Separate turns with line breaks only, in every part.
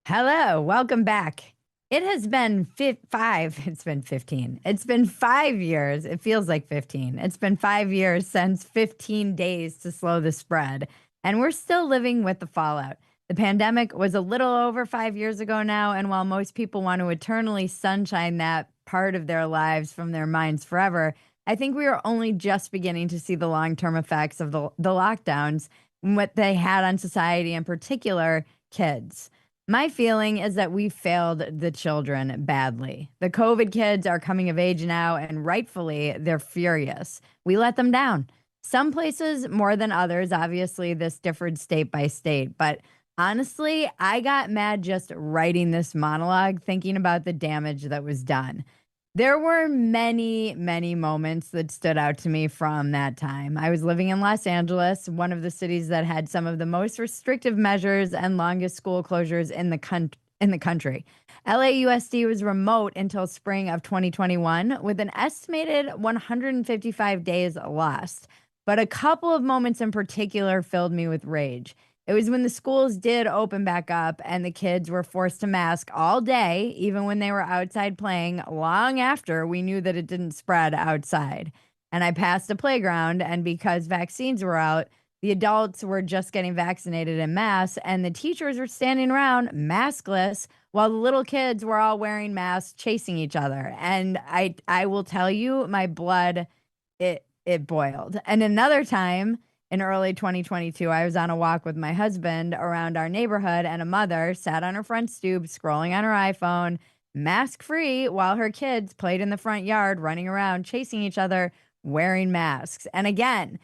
Hello, welcome back. It has been it's been 15. It's been 5 years. It feels like 15. It's been 5 years since 15 days to slow the spread, and we're still living with the fallout. The pandemic was a little over 5 years ago now, and while most people want to eternally sunshine that part of their lives from their minds forever, I think we are only just beginning to see the long term effects of the lockdowns and what they had on society, in particular, kids. My feeling is that we failed the children badly. The COVID kids are coming of age now, and rightfully, they're furious. We let them down. Some places more than others. Obviously, this differed state by state. But honestly, I got mad just writing this monologue, thinking about the damage that was done. There were many, many moments that stood out to me from that time. I was living in Los Angeles, one of the cities that had some of the most restrictive measures and longest school closures in the country. LAUSD was remote until spring of 2021 with an estimated 155 days lost. But a couple of moments in particular filled me with rage. It was when the schools did open back up and the kids were forced to mask all day, even when they were outside playing, long after we knew that it didn't spread outside. And I passed a playground, and because vaccines were out, the adults were just getting vaccinated en masse, and the teachers were standing around maskless while the little kids were all wearing masks, chasing each other. And I will tell you, my blood, it boiled. And another time, in early 2022, I was on a walk with my husband around our neighborhood, and a mother sat on her front stoop scrolling on her iPhone, mask free, while her kids played in the front yard, running around, chasing each other, wearing masks. And again,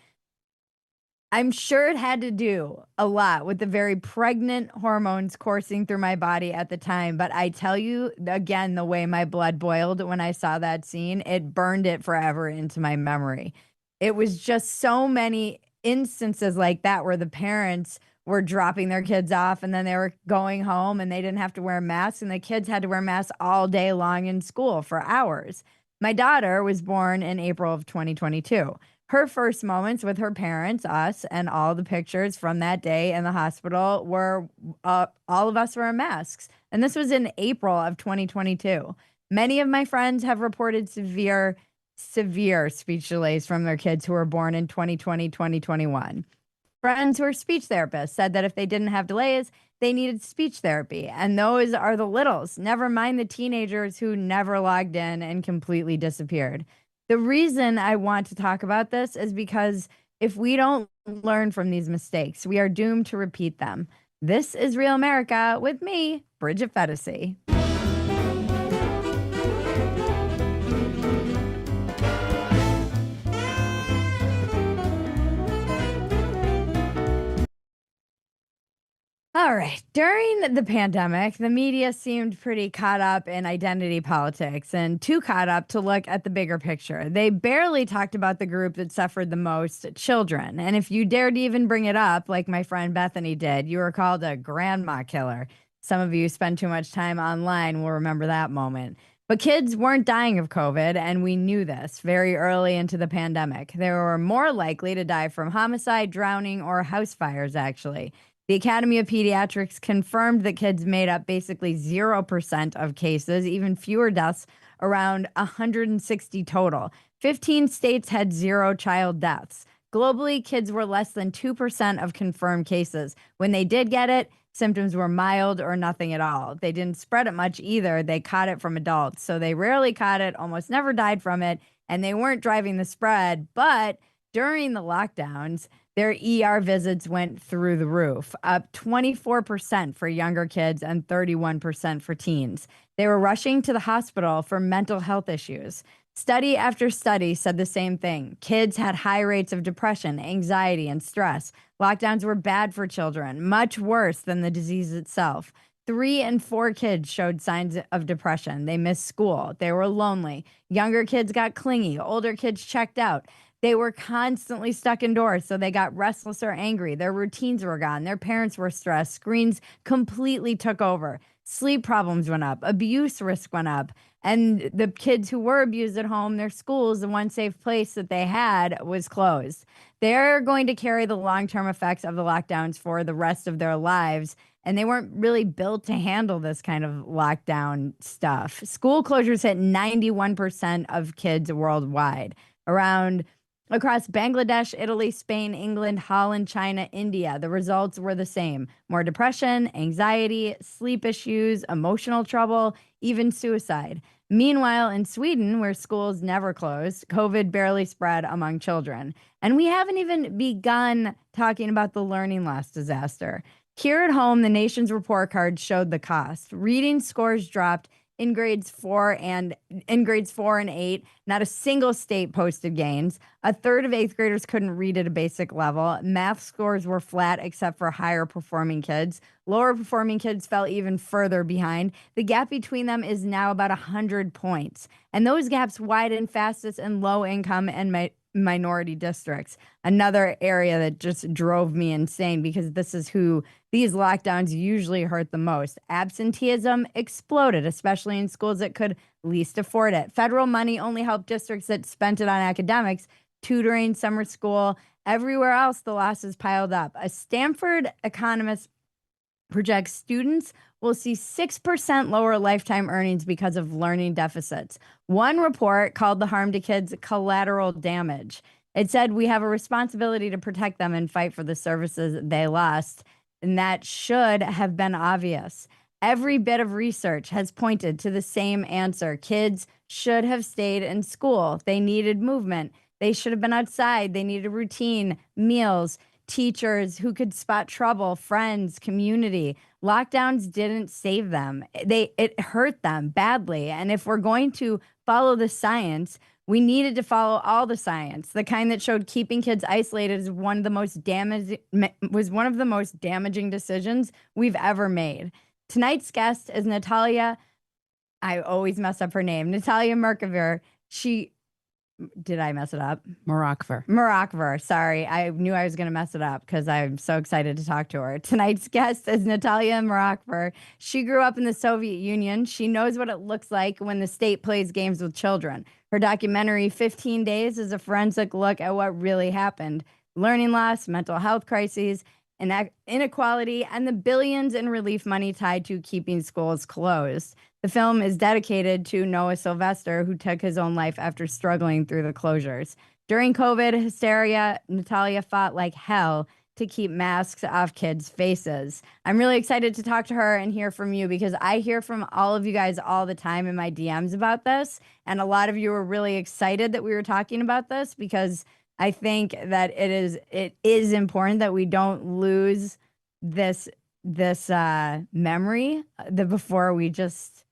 I'm sure it had to do a lot with the very pregnant hormones coursing through my body at the time. But I tell you again, the way my blood boiled when I saw that scene, it burned it forever into my memory. It was just so many instances like that where the parents were dropping their kids off and then they were going home and they didn't have to wear masks, and the kids had to wear masks all day long in school for hours. My daughter was born in April of 2022. Her first moments with her parents, us, and all the pictures from that day in the hospital were all of us wearing masks. And this was in April of 2022. Many of my friends have reported severe speech delays from their kids who were born in 2020, 2021. Friends who are speech therapists said that if they didn't have delays, they needed speech therapy. And those are the littles, never mind the teenagers who never logged in and completely disappeared. The reason I want to talk about this is because if we don't learn from these mistakes, we are doomed to repeat them. This is Real America with me, Bridget Phetasy. All right. During the pandemic, the media seemed pretty caught up in identity politics and too caught up to look at the bigger picture. They barely talked about the group that suffered the most, children. And if you dared even bring it up, like my friend Bethany did, you were called a grandma killer. Some of you who spend too much time online will remember that moment. But kids weren't dying of COVID, and we knew this very early into the pandemic. They were more likely to die from homicide, drowning, or house fires, actually. The Academy of Pediatrics confirmed that kids made up basically 0% of cases, even fewer deaths, around 160 total. 15 states had zero child deaths. Globally, kids were less than 2% of confirmed cases. When they did get it, symptoms were mild or nothing at all. They didn't spread it much either. They caught it from adults. So they rarely caught it, almost never died from it, and they weren't driving the spread. But during the lockdowns, their ER visits went through the roof, up 24% for younger kids and 31% for teens. They were rushing to the hospital for mental health issues. Study after study said the same thing. Kids had high rates of depression, anxiety, and stress. Lockdowns were bad for children, much worse than the disease itself. 3 in 4 kids showed signs of depression. They missed school. They were lonely. Younger kids got clingy. Older kids checked out. They were constantly stuck indoors, so they got restless or angry. Their routines were gone. Their parents were stressed. Screens completely took over. Sleep problems went up. Abuse risk went up. And the kids who were abused at home, their schools, the one safe place that they had was closed. They're going to carry the long-term effects of the lockdowns for the rest of their lives. and they weren't really built to handle this kind of lockdown stuff. School closures hit 91% of kids worldwide, across Bangladesh, Italy, Spain, England, Holland, China, India. The results were the same: more depression, anxiety, sleep issues, emotional trouble, even suicide. Meanwhile, in Sweden, where schools never closed, COVID barely spread among children. And we haven't even begun talking about the learning loss disaster. Here at home, the nation's report card showed the cost. Reading scores dropped in grades 4 and 8. Not a single state posted gains. A third of 8th graders couldn't read at a basic level. Math scores were flat except for higher performing kids. Lower performing kids fell even further behind. The gap between them is now about 100 points. And those gaps widen fastest in low income and minority districts. Another area that just drove me insane, because this is who these lockdowns usually hurt the most. Absenteeism exploded, especially in schools that could least afford it. Federal money only helped districts that spent it on academics, tutoring, summer school. Everywhere else, the losses piled up. A Stanford economist projects students will see 6% lower lifetime earnings because of learning deficits. One report called the harm to kids collateral damage. It said we have a responsibility to protect them and fight for the services they lost. And that should have been obvious. Every bit of research has pointed to the same answer. Kids should have stayed in school. They needed movement. They should have been outside. They needed routine, meals, teachers who could spot trouble, friends, community. Lockdowns didn't save them. It hurt them badly. And if we're going to follow the science, we needed to follow all the science, the kind that showed keeping kids isolated is one of the most damaging decisions we've ever made. Tonight's guest is Natalia. I always mess up her name. Natalia Merkavir. Did I mess it up? Morakver. Sorry. I knew I was going to mess it up because I'm so excited to talk to her. Tonight's guest is Natalia Morakver. She grew up in the Soviet Union. She knows what it looks like when the state plays games with children. Her documentary, 15 Days, is a forensic look at what really happened. Learning loss, mental health crises, and inequality, and the billions in relief money tied to keeping schools closed. The film is dedicated to Noah Sylvester, who took his own life after struggling through the closures. During COVID hysteria, Natalia fought like hell to keep masks off kids' faces. I'm really excited to talk to her and hear from you, because I hear from all of you guys all the time in my DMs about this. And a lot of you were really excited that we were talking about this, because I think that it is important that we don't lose this memory before we just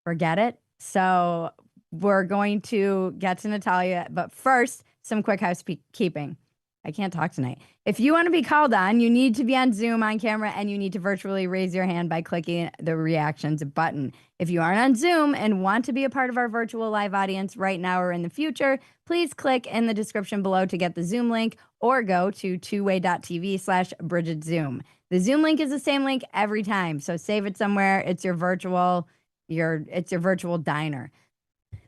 forget it. So we're going to get to Natalia, but first, some quick housekeeping. I can't talk tonight. If you want to be called on, you need to be on Zoom on camera, and you need to virtually raise your hand by clicking the reactions button. If you aren't on Zoom and want to be a part of our virtual live audience right now or in the future, please click in the description below to get the Zoom link, or go to twoway.tv/Bridget Zoom. The Zoom link is the same link every time, so save it somewhere. It's your virtual diner.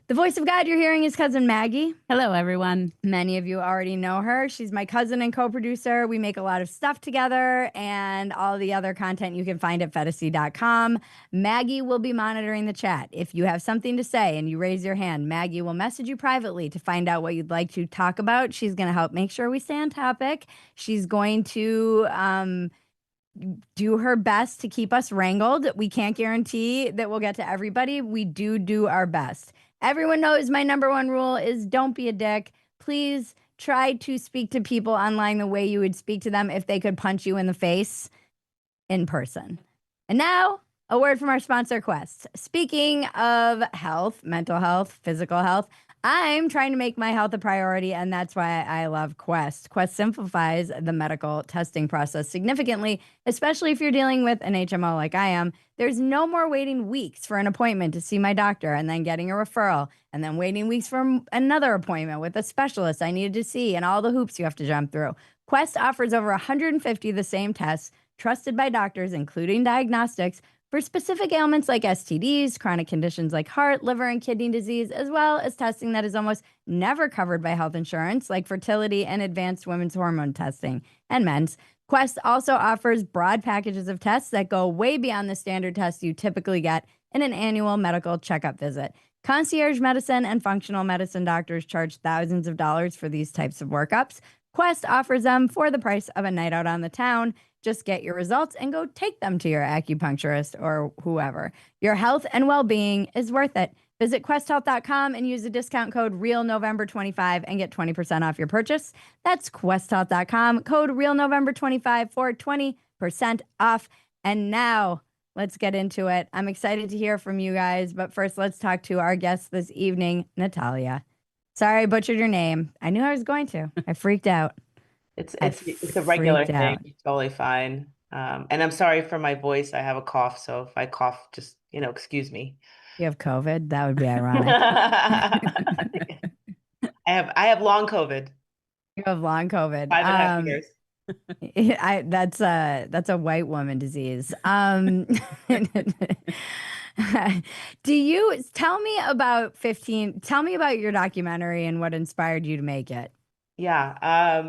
The voice of God you're hearing is Cousin Maggie.
Hello, everyone.
Many of you already know her. She's my cousin and co-producer. We make a lot of stuff together, and all the other content you can find at Phetasy.com. Maggie will be monitoring the chat. If you have something to say and you raise your hand, Maggie will message you privately to find out what you'd like to talk about. She's going to help make sure we stay on topic. She's going to do her best to keep us wrangled. We can't guarantee that we'll get to everybody. We do our best. Everyone knows my number one rule is don't be a dick. Please try to speak to people online the way you would speak to them if they could punch you in the face in person. And now, a word from our sponsor, Quest. Speaking of health, mental health, physical health, I'm trying to make my health a priority, and that's why I love Quest. Quest simplifies the medical testing process significantly, especially if you're dealing with an HMO like I am. There's no more waiting weeks for an appointment to see my doctor and then getting a referral, and then waiting weeks for another appointment with a specialist I needed to see, and all the hoops you have to jump through. Quest offers over 150 of the same tests trusted by doctors, including diagnostics, for specific ailments like STDs, chronic conditions like heart, liver, and kidney disease, as well as testing that is almost never covered by health insurance, like fertility and advanced women's hormone testing, and men's. Quest also offers broad packages of tests that go way beyond the standard tests you typically get in an annual medical checkup visit. Concierge medicine and functional medicine doctors charge thousands of dollars for these types of workups. Quest offers them for the price of a night out on the town. Just get your results and go take them to your acupuncturist or whoever. Your health and well being is worth it. Visit questhealth.com and use the discount code REALNovember25 and get 20% off your purchase. That's questhealth.com, code REALNovember25 for 20% off. And now let's get into it. I'm excited to hear from you guys, but first let's talk to our guest this evening, Natalia. Sorry I butchered your name. I knew I was going to. I freaked out.
It's a regular
Freaked
thing.
out.
It's totally fine. And I'm sorry for my voice. I have a cough, so if I cough, just, excuse me.
You have COVID? That would be ironic.
I have long COVID,
You have long COVID.
5.5 years.
That's a white woman disease. Do you tell me about 15? Tell me about your documentary and what inspired you to make it.
Yeah,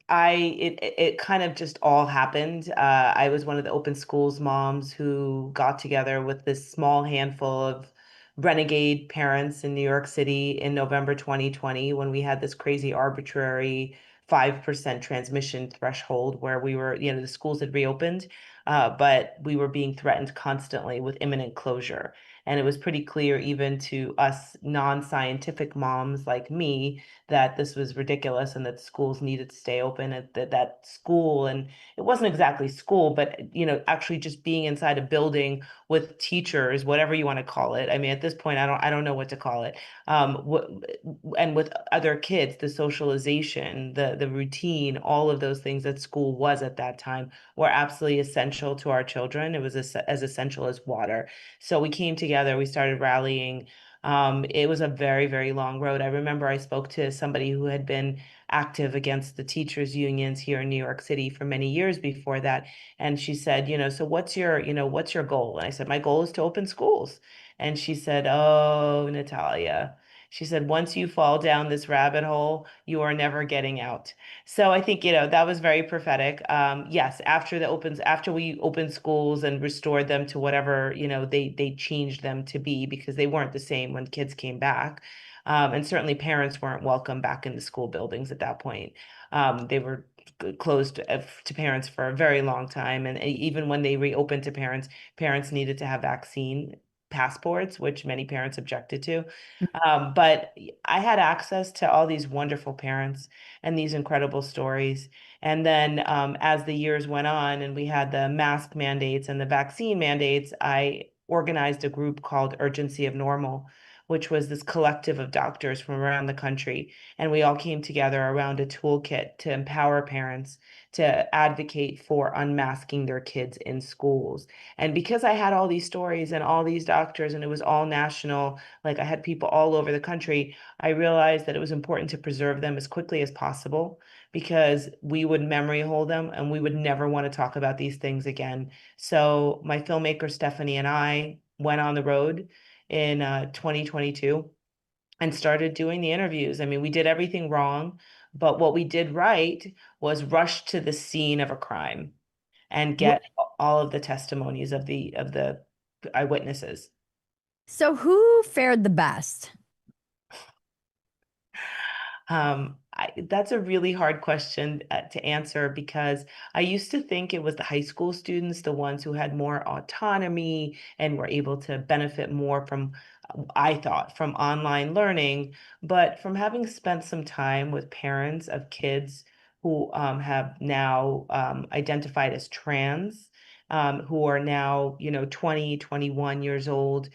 it kind of just all happened. I was one of the open schools moms who got together with this small handful of renegade parents in New York City in November 2020 when we had this crazy arbitrary 5% transmission threshold where we were, the schools had reopened, but we were being threatened constantly with imminent closure. And it was pretty clear, even to us non-scientific moms like me, that this was ridiculous and that schools needed to stay open at that school. And it wasn't exactly school, but actually just being inside a building with teachers, whatever you want to call it. I mean, at this point, I don't know what to call it. And with other kids, the socialization, the routine, all of those things that school was at that time were absolutely essential to our children. It was as essential as water. So we came together, we started rallying. It was a very, very long road. I remember I spoke to somebody who had been active against the teachers' unions here in New York City for many years before that. And she said, so what's your goal? And I said, my goal is to open schools. And she said, oh, Natalia. She said, once you fall down this rabbit hole, you are never getting out. So I think, that was very prophetic. Yes, after we opened schools and restored them to whatever, they changed them to be because they weren't the same when kids came back. And certainly parents weren't welcome back in the school buildings at that point. They were closed to parents for a very long time. And even when they reopened to parents, parents needed to have vaccine passports, which many parents objected to. But I had access to all these wonderful parents and these incredible stories. And then as the years went on and we had the mask mandates and the vaccine mandates, I organized a group called Urgency of Normal, which was this collective of doctors from around the country. And we all came together around a toolkit to empower parents to advocate for unmasking their kids in schools. And because I had all these stories and all these doctors, and it was all national, like I had people all over the country, I realized that it was important to preserve them as quickly as possible because we would memory hold them and we would never want to talk about these things again. So my filmmaker Stephanie and I went on the road in 2022 and started doing the interviews. I mean, we did everything wrong, but what we did right was rush to the scene of a crime and
Wh-
get all of the testimonies of the eyewitnesses.
So, who fared the best?
That's a really hard question to answer because I used to think it was the high school students, the ones who had more autonomy and were able to benefit more from, I thought, from online learning. But from having spent some time with parents of kids who have now identified as trans, who are now, 20, 21 years old,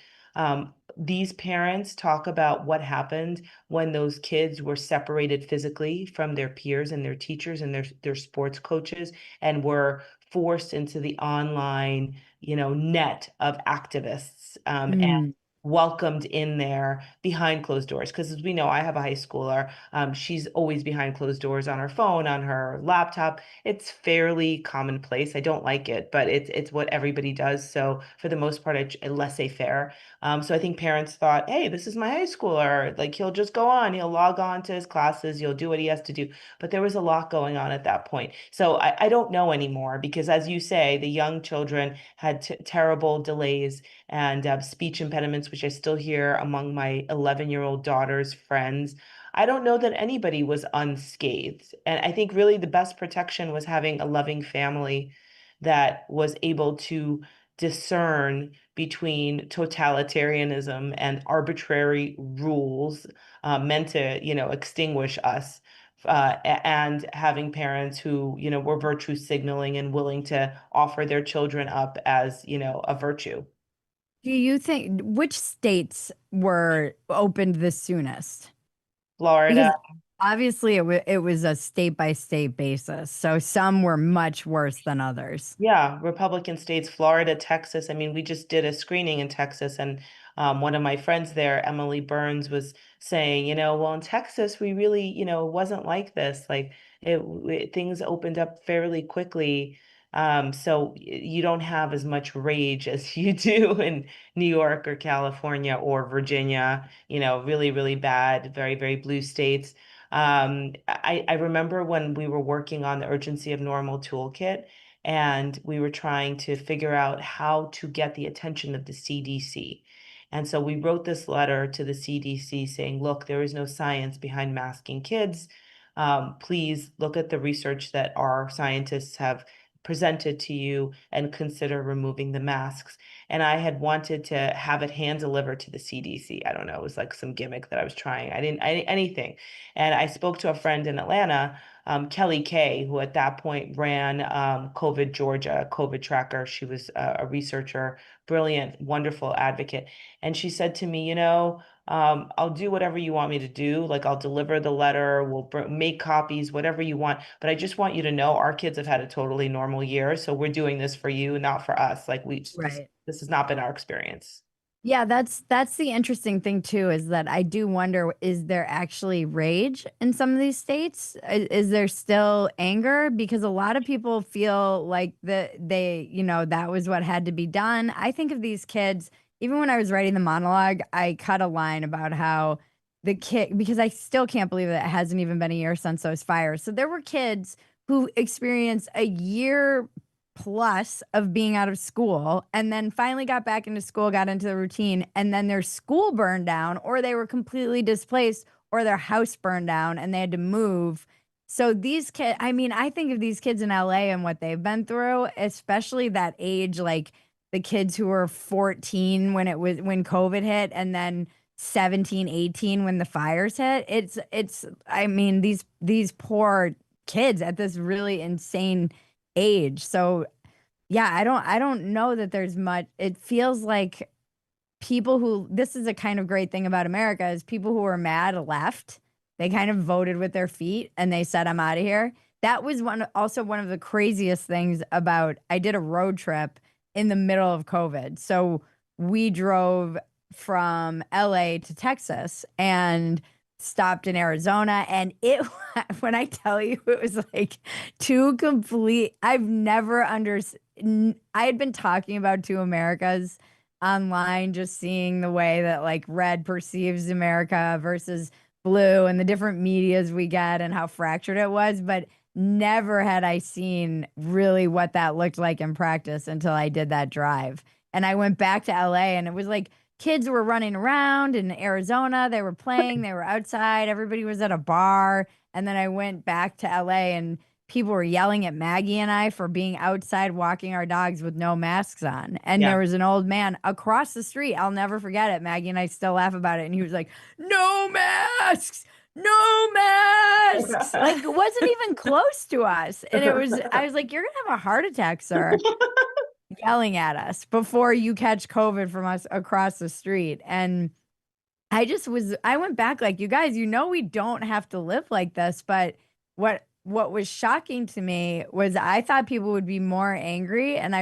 these parents talk about what happened when those kids were separated physically from their peers and their teachers and their sports coaches and were forced into the online, net of activists. And
Mm.
welcomed in there behind closed doors. Because as we know, I have a high schooler. She's always behind closed doors on her phone, on her laptop. It's fairly commonplace. I don't like it, but it's what everybody does. So for the most part, it's laissez-faire. So I think parents thought, hey, this is my high schooler. Like he'll just go on, he'll log on to his classes, he'll do what he has to do. But there was a lot going on at that point. So I don't know anymore because, as you say, the young children had terrible delays and speech impediments, which I still hear among my 11-year-old daughter's friends. I don't know that anybody was unscathed. And I think really the best protection was having a loving family that was able to discern between totalitarianism and arbitrary rules meant to, extinguish us. And having parents who, were virtue signaling and willing to offer their children up as, a virtue.
Do you think which states were opened the soonest?
Florida.
Because obviously it was a state by state basis. So some were much worse than others.
Yeah, Republican states, Florida, Texas. I mean, we just did a screening in Texas, and one of my friends there, Emily Burns, was saying, well, in Texas, we really, it wasn't like this. Like things opened up fairly quickly. So you don't have as much rage as you do in New York or California or Virginia, really, really bad, very, very blue states. I remember when we were working on the Urgency of Normal toolkit, and we were trying to figure out how to get the attention of the CDC. And so we wrote this letter to the CDC saying, look, there is no science behind masking kids. Please look at the research that our scientists have presented to you and consider removing the masks. And I had wanted to have it hand delivered to the CDC. I don't know, it was like some gimmick that I was trying. Anything. And I spoke to a friend in Atlanta, Kelly Kay, who at that point ran COVID Georgia, COVID tracker. She was a researcher, brilliant, wonderful advocate. And she said to me, I'll do whatever you want me to do. Like I'll deliver the letter, we'll make copies, whatever you want. But I just want you to know our kids have had a totally normal year. So we're doing this for you, not for us. Like
Right.
this has not been our experience.
Yeah, that's the interesting thing too, is that I do wonder, is there actually rage in some of these states? Is there still anger? Because a lot of people feel like that was what had to be done. I think of these kids, even when I was writing the monologue, I cut a line about how the kid, because I still can't believe that it hasn't even been a year since those fires. So there were kids who experienced a year plus of being out of school and then finally got back into school, got into the routine, and then their school burned down, or they were completely displaced, or their house burned down and they had to move. So these kids, I mean, I think of these kids in LA and what they've been through, especially that age, like the kids who were 14 when COVID hit, and then 17, 18 when the fires hit. It's I mean, these poor kids at this really insane age. So yeah, I don't know that there's much. It feels like people who, this is a kind of great thing about America, is people who were mad left. They kind of voted with their feet and they said, I'm out of here. That was one of the craziest things about, I did a road trip in the middle of COVID. So we drove from LA to Texas and stopped in Arizona. And it, when I tell you, it was like two complete, I've never understood. I had been talking about two Americas online, just seeing the way that like red perceives America versus blue and the different medias we get and how fractured it was. But never had I seen really what that looked like in practice until I did that drive. And I went back to LA and it was like kids were running around in Arizona. They were playing, they were outside, everybody was at a bar. And then I went back to LA and people were yelling at Maggie and I for being outside walking our dogs with no masks on. And there
Yeah.
was an old man across the street. I'll never forget it. Maggie and I still laugh about it. And he was like, no masks, no masks. Like it wasn't even close to us. And I was like, you're going to have a heart attack, sir, yelling at us before you catch COVID from us across the street. And I went back like, you guys, we don't have to live like this. But what was shocking to me was I thought people would be more angry. And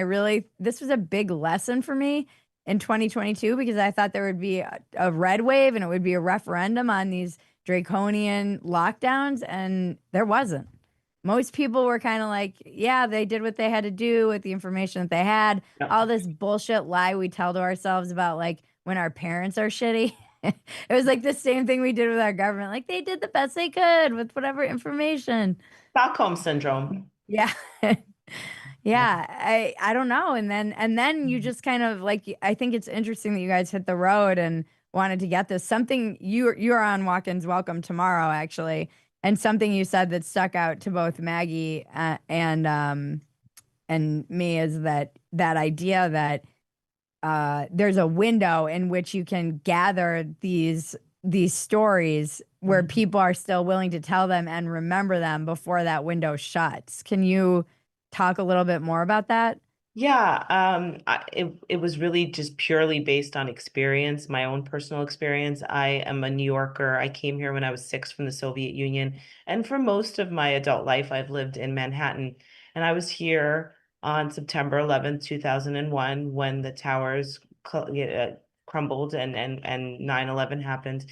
this was a big lesson for me in 2022 because I thought there would be a red wave and it would be a referendum on these draconian lockdowns, and there wasn't. Most people were kind of like, yeah, they did what they had to do with the information that they had.
Yeah.
All this bullshit lie we tell to ourselves about like when our parents are shitty. It was like the same thing we did with our government. Like they did the best they could with whatever information.
Stockholm syndrome.
Yeah. Yeah, I don't know. And then you just kind of like I think it's interesting that you guys hit the road and wanted to get this. Something you're on Walk-ins Welcome tomorrow actually, and something you said that stuck out to both Maggie and me is that idea that there's a window in which you can gather these stories where
Mhm.
people are still willing to tell them and remember them before that window shuts. Can you talk a little bit more about that?
Yeah, it was really just purely based on experience, my own personal experience. I am a New Yorker. I came here when I was 6 from the Soviet Union, and for most of my adult life, I've lived in Manhattan. And I was here on September 11th, 2001, when the towers crumbled and 9/11 happened.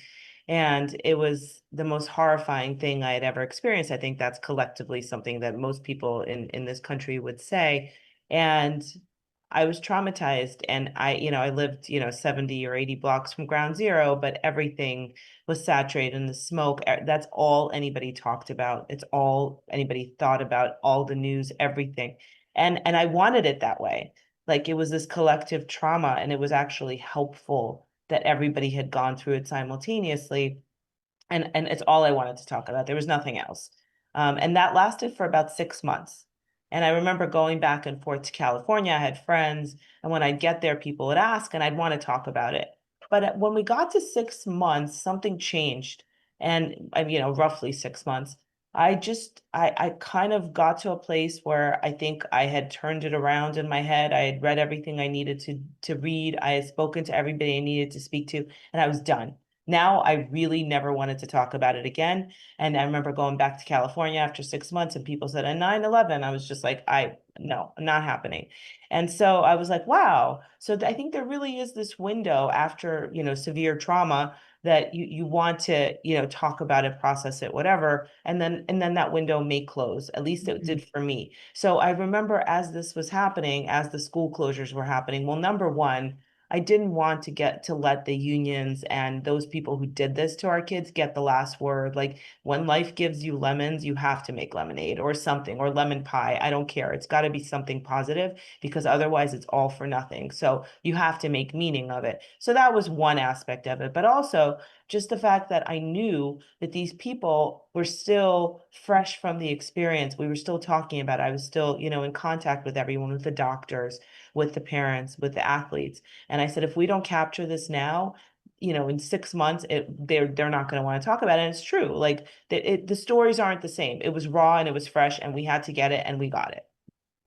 And it was the most horrifying thing I had ever experienced. I think that's collectively something that most people in this country would say. And I was traumatized, and I lived, 70 or 80 blocks from ground zero, but everything was saturated in the smoke. That's all anybody talked about. It's all anybody thought about, all the news, everything. And I wanted it that way. Like it was this collective trauma, and it was actually helpful that everybody had gone through it simultaneously, and it's all I wanted to talk about. There was nothing else. And that lasted for about 6 months. And I remember going back and forth to California. I had friends, and when I'd get there, people would ask, and I'd want to talk about it. But when we got to 6 months, something changed, and roughly 6 months. I kind of got to a place where I think I had turned it around in my head. I had read everything I needed to read. I had spoken to everybody I needed to speak to, and I was done. Now I really never wanted to talk about it again. And I remember going back to California after 6 months, and people said, and 9/11, I was just like, no, not happening. And so I was like, wow. So I think there really is this window after, severe trauma that you want to, talk about it, process it, whatever. And then that window may close. At least it
Mhm.
did for me. So I remember as this was happening, as the school closures were happening, well, number one, I didn't want to let the unions and those people who did this to our kids get the last word. Like when life gives you lemons, you have to make lemonade or something, or lemon pie. I don't care. It's got to be something positive, because otherwise it's all for nothing. So you have to make meaning of it. So that was one aspect of it. But also just the fact that I knew that these people were still fresh from the experience. We were still talking about it. I was still, in contact with everyone, with the doctors, with the parents, with the athletes. And I said, if we don't capture this now, in 6 months, they're not going to want to talk about it. And it's true. Like the stories aren't the same. It was raw and it was fresh, and we had to get it, and we got it.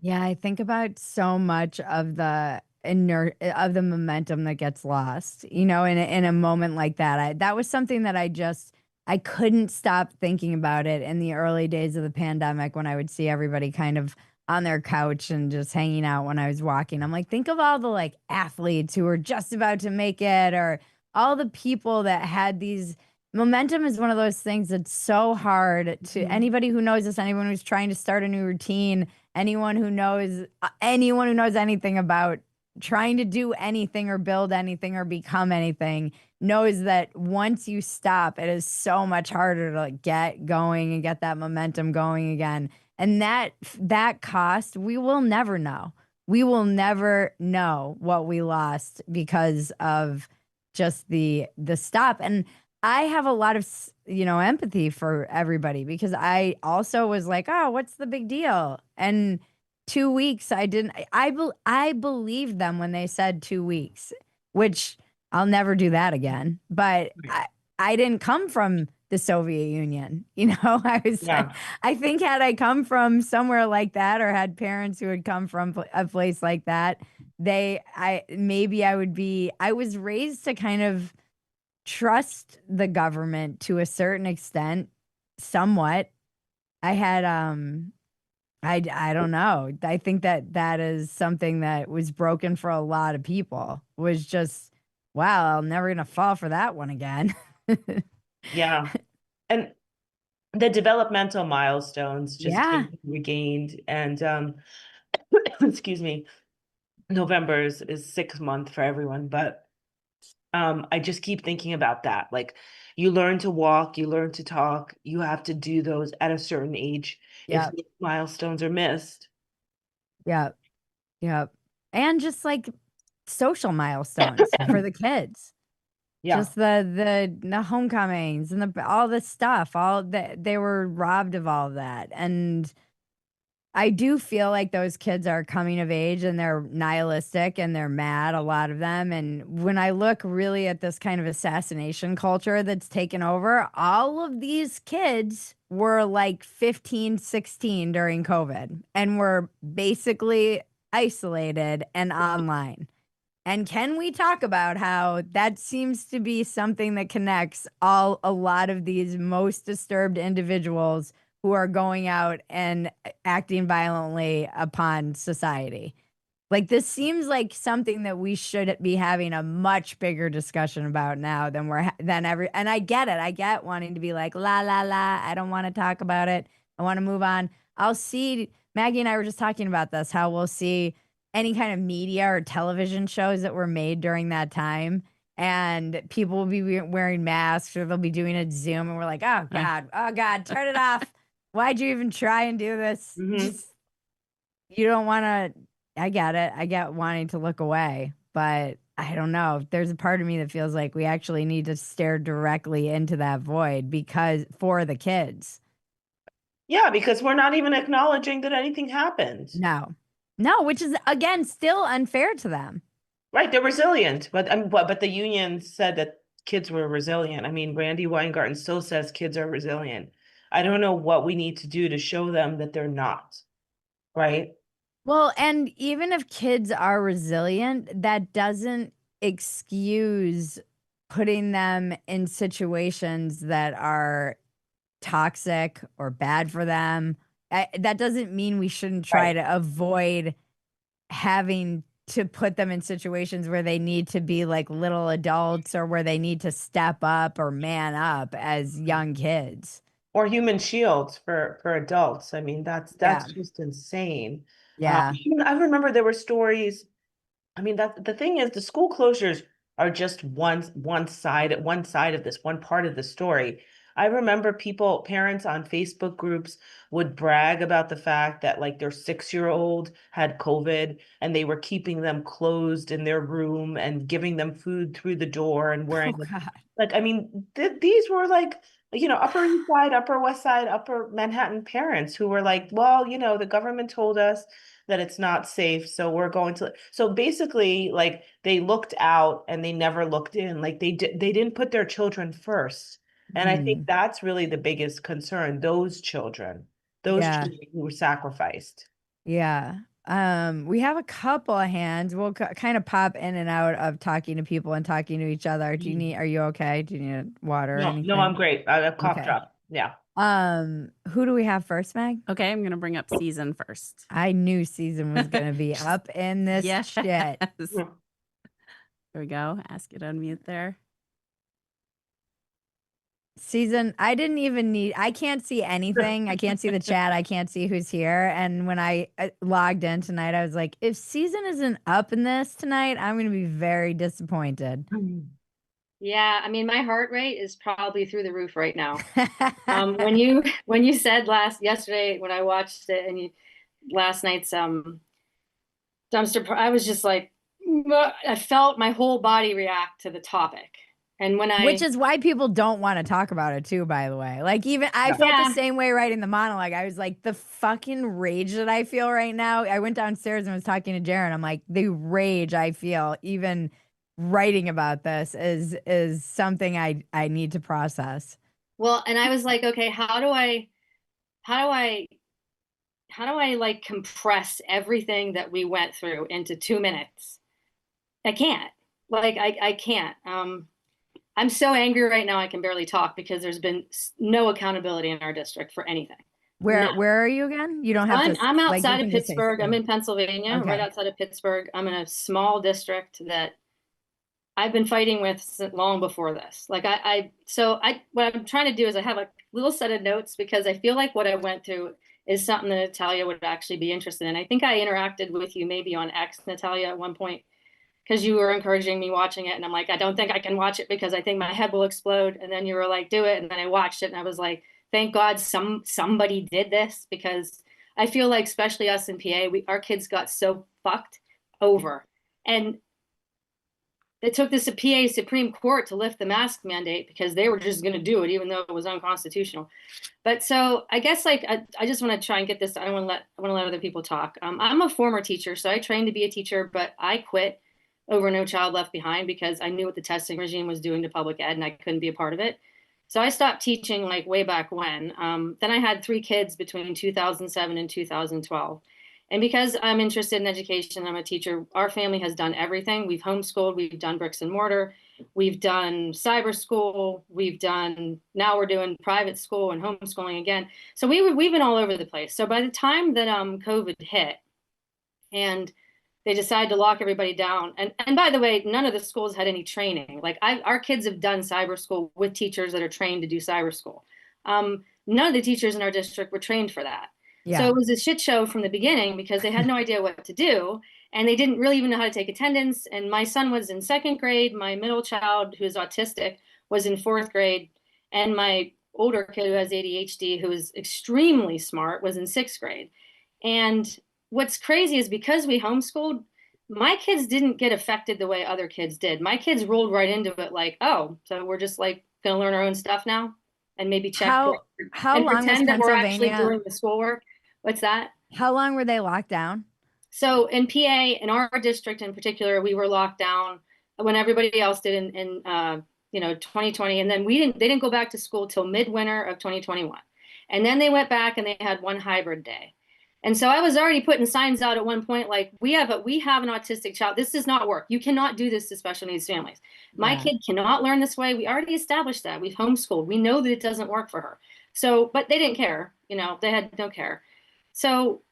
Yeah, I think about so much of the momentum that gets lost, in a moment like that. That was something that I couldn't stop thinking about it in the early days of the pandemic when I would see everybody kind of on their couch and just hanging out when I was walking. I'm like, think of all the like athletes who were just about to make it, or all the people that had these. Momentum is one of those things that's so hard to
Mhm.
anybody who knows this, anyone who's trying to start a new routine, anyone who knows anything about trying to do anything or build anything or become anything knows that once you stop, it is so much harder to like, get going and get that momentum going again. And that cost, we will never know. We will never know what we lost because of just the stop. And I have a lot of empathy for everybody because I also was like, oh, what's the big deal? And 2 weeks, I didn't. I believed them when they said 2 weeks, which I'll never do that again. But
Right.
I didn't come from the Soviet Union.
Yeah.
I think had I come from somewhere like that or had parents who had come from a place like that, maybe I would be. I was raised to kind of trust the government to a certain extent, somewhat. I had I don't know. I think that that is something that was broken for a lot of people. Was just, wow, I'm never gonna fall for that one again.
Yeah. And the developmental milestones just
Yeah.
can't be regained. And excuse me, November is 6th month for everyone, but I just keep thinking about that. Like you learn to walk, you learn to talk, you have to do those at a certain age. If
Yep.
these milestones are missed,
Yep. Yep. And just like social milestones for the kids.
yeah.
Just the homecomings and the all this stuff. All that they were robbed of all of that. And I do feel like those kids are coming of age and they're nihilistic and they're mad, a lot of them. And when I look really at this kind of assassination culture that's taken over, all of these kids were like 15, 16 during COVID and were basically isolated and online. And can we talk about how that seems to be something that connects a lot of these most disturbed individuals who are going out and acting violently upon society? Like this seems like something that we should be having a much bigger discussion about now than than every. And I get it. I get wanting to be like la la la. I don't want to talk about it. I want to move on. I'll see. Maggie and I were just talking about this. How we'll see any kind of media or television shows that were made during that time, and people will be wearing masks or they'll be doing a Zoom, and we're like, oh God, turn it off. Why'd you even try and do this?
Hmm.
Just you don't want to. I get it. I get wanting to look away, but I don't know. There's a part of me that feels like we actually need to stare directly into that void because for the kids.
Yeah, because we're not even acknowledging that anything happened.
No, no, which is again still unfair to them.
Right, they're resilient, but but the union said that kids were resilient. I mean, Randy Weingarten still says kids are resilient. I don't know what we need to do to show them that they're not, right?
Well, and even if kids are resilient, that doesn't excuse putting them in situations that are toxic or bad for them. That doesn't mean we shouldn't try
Right.
to avoid having to put them in situations where they need to be like little adults or where they need to step up or man up as young kids.
Or human shields for adults. I mean,
Yeah.
that's just insane.
Yeah.
I remember there were stories. I mean, that the thing is, the school closures are just one side of this, one part of the story. I remember parents on Facebook groups would brag about the fact that like their 6-year-old had COVID and they were keeping them closed in their room and giving them food through the door and
Oh
wearing
God.
like, I mean, these were like, Upper East Side, Upper West Side, Upper Manhattan parents who were like, well, the government told us that it's not safe, so we're going to. So basically, like they looked out and they never looked in. Like they didn't put their children first. And I think
Hmm.
that's really the biggest concern, those
Yeah.
children who were sacrificed.
Yeah. We have a couple of hands. We'll kind of pop in and out of talking to people and talking to each other. Are you okay? Do you need water or
No, no, I'm
anything?
great. I have cough
Okay.
drop. Yeah.
Who do we have first, Meg?
Okay, I'm gonna bring up season first.
I knew season was gonna be up in this
Yes.
shit.
There we go. Ask it to unmute there.
Season, I can't see anything. I can't see the chat. I can't see who's here. And when I logged in tonight, I was like, if season isn't up in this tonight, I'm going to be very disappointed.
Yeah, I mean, my heart rate is probably through the roof right now. When you said yesterday when I watched it and last night's dumpster, I was just like, I felt my whole body react to the topic. And
Which is why people don't want to talk about it too, by the way. Like even I felt the
yeah,
same way writing the monologue. I was like, the fucking rage that I feel right now. I went downstairs and was talking to Jaron. I'm like, the rage I feel even writing about this is something I need to process.
well, and I was like, okay, how do I like compress everything that we went through into 2 minutes? I can't. Like I can't. I'm so angry right now I can barely talk because there's been no accountability in our district for anything. No.
Where are you again? You don't have to.
I'm
like, you
outside of
can just say
Pittsburgh. I'm
state.
in Pennsylvania, right
Okay.
outside of Pittsburgh. I'm in a small district that I've been fighting with long before this. Like what I'm trying to do is I have a little set of notes because I feel like what I went through is something that Natalia would actually be interested in. I think I interacted with you maybe on X, Natalia, at one point because you were encouraging me watching it. And I'm like, I don't think I can watch it because I think my head will explode. And then you were like, do it. And then I watched it and I was like, thank God somebody did this, because I feel like, especially us in PA, our kids got so fucked over. And it took this PA Supreme Court to lift the mask mandate because they were just going to do it, even though it was unconstitutional. But so I guess like I just want to try and get this. I want to let other people talk. I'm a former teacher, so I trained to be a teacher, but I quit over No Child Left Behind because I knew what the testing regime was doing to public ed, and I couldn't be a part of it. So I stopped teaching like way back when. Then I had 3 kids between 2007 and 2012. And because I'm interested in education, I'm a teacher, our family has done everything. We've homeschooled, we've done bricks and mortar, we've done cyber school, now we're doing private school and homeschooling again. So we've been all over the place. So by the time that COVID hit and they decided to lock everybody down, and by the way, none of the schools had any training. Like our kids have done cyber school with teachers that are trained to do cyber school. None of the teachers in our district were trained for that.
Yeah.
So it was a shit show from the beginning because they had no idea what to do, and they didn't really even know how to take attendance. And my son was in 2nd grade. My middle child, who is autistic, was in 4th grade. And my older kid, who has ADHD, who is extremely smart, was in 6th grade. And what's crazy is because we homeschooled, my kids didn't get affected the way other kids did. My kids rolled right into it like, oh, so we're just like going to learn our own stuff now and maybe check
How
and
long was
pretend that we're actually
Pennsylvania?
doing the schoolwork. What's that?
How long were they locked down?
So in PA, in our district in particular, we were locked down when everybody else did in 2020, and then they didn't go back to school till midwinter of 2021, and then they went back and they had one hybrid day. And so I was already putting signs out at one point like, we have an autistic child. This does not work. You cannot do this to special needs families. My kid cannot learn this way. We already established that. We've homeschooled. We know that it doesn't work for her. So, but they didn't care. They had no care. So,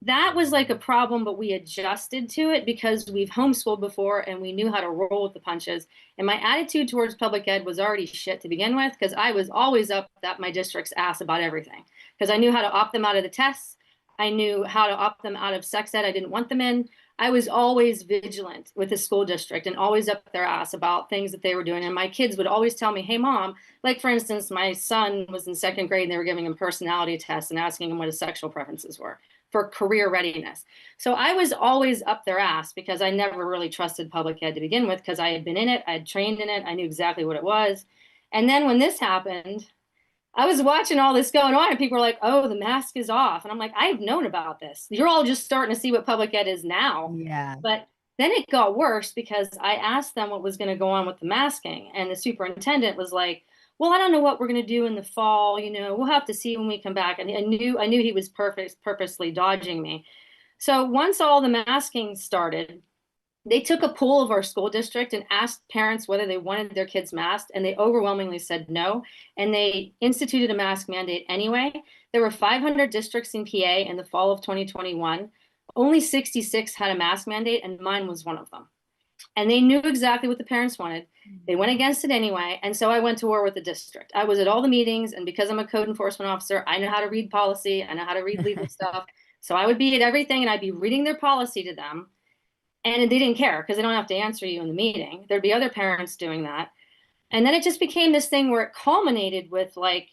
that was like a problem, but we adjusted to it because we've homeschooled before and we knew how to roll with the punches. And my attitude towards public ed was already shit to begin with because I was always up my district's ass about everything because I knew how to opt them out of the tests. I knew how to opt them out of sex ed I didn't want them in. I was always vigilant with the school district and always up their ass about things that they were doing. And my kids would always tell me, hey, Mom, like, for instance, my son was in 2nd grade and they were giving him personality tests and asking him what his sexual preferences were for career readiness. So I was always up their ass because I never really trusted public ed to begin with because I had been in it, I had trained in it, I knew exactly what it was. And then when this happened, I was watching all this going on and people were like, oh, the mask is off. And I'm like, I've known about this. You're all just starting to see what public ed is now.
Yeah.
But then it got worse because I asked them what was going to go on with the masking. And the superintendent was like, well, I don't know what we're going to do in the fall. We'll have to see when we come back. And I knew he was purposely dodging me. So once all the masking started, they took a poll of our school district and asked parents whether they wanted their kids masked, and they overwhelmingly said no. And they instituted a mask mandate anyway. There were 500 districts in PA in the fall of 2021. Only 66 had a mask mandate, and mine was one of them. And they knew exactly what the parents wanted. They went against it anyway. And so I went to war with the district. I was at all the meetings, and because I'm a code enforcement officer, I know how to read policy. I know how to read legal stuff. So I would be at everything, and I'd be reading their policy to them. And they didn't care because they don't have to answer you in the meeting. There'd be other parents doing that. And then it just became this thing where it culminated with like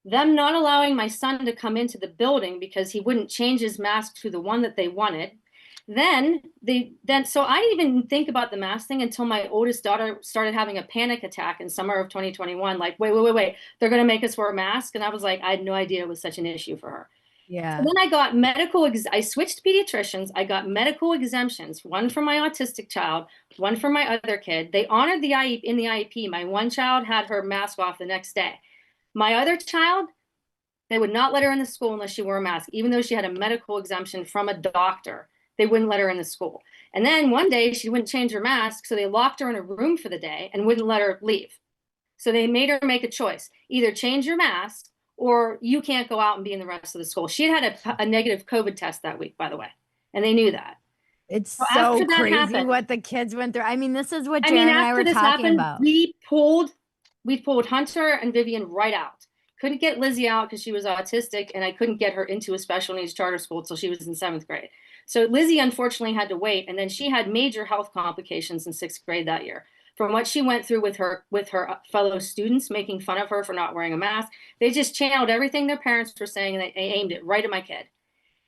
them not allowing my son to come into the building because he wouldn't change his mask to the one that they wanted. So I didn't even think about the mask thing until my oldest daughter started having a panic attack in summer of 2021. Like, wait, they're going to make us wear a mask. And I was like, I had no idea it was such an issue for her.
Yeah.
And then I got I switched pediatricians. I got medical exemptions, one for my autistic child, one for my other kid. They honored the IEP. My one child had her mask off the next day. My other child, they would not let her in the school unless she wore a mask, even though she had a medical exemption from a doctor. They wouldn't let her in the school. And then one day she wouldn't change her mask, so they locked her in a room for the day and wouldn't let her leave. So they made her make a choice. Either change your mask or you can't go out and be in the rest of the school. She had a negative COVID test that week, by the way, and they knew that.
It's
So
so
after that
crazy
happened,
what the kids went through. I mean, this is what
I mean,
Jaron and I
after
were
this
talking
happened,
about.
we pulled Hunter and Vivian right out. Couldn't get Lizzie out because she was autistic, and I couldn't get her into a special needs charter school until she was in 7th grade. So Lizzie unfortunately had to wait, and then she had major health complications in 6th grade that year. From what she went through with her fellow students making fun of her for not wearing a mask, they just channeled everything their parents were saying, and they aimed it right at my kid.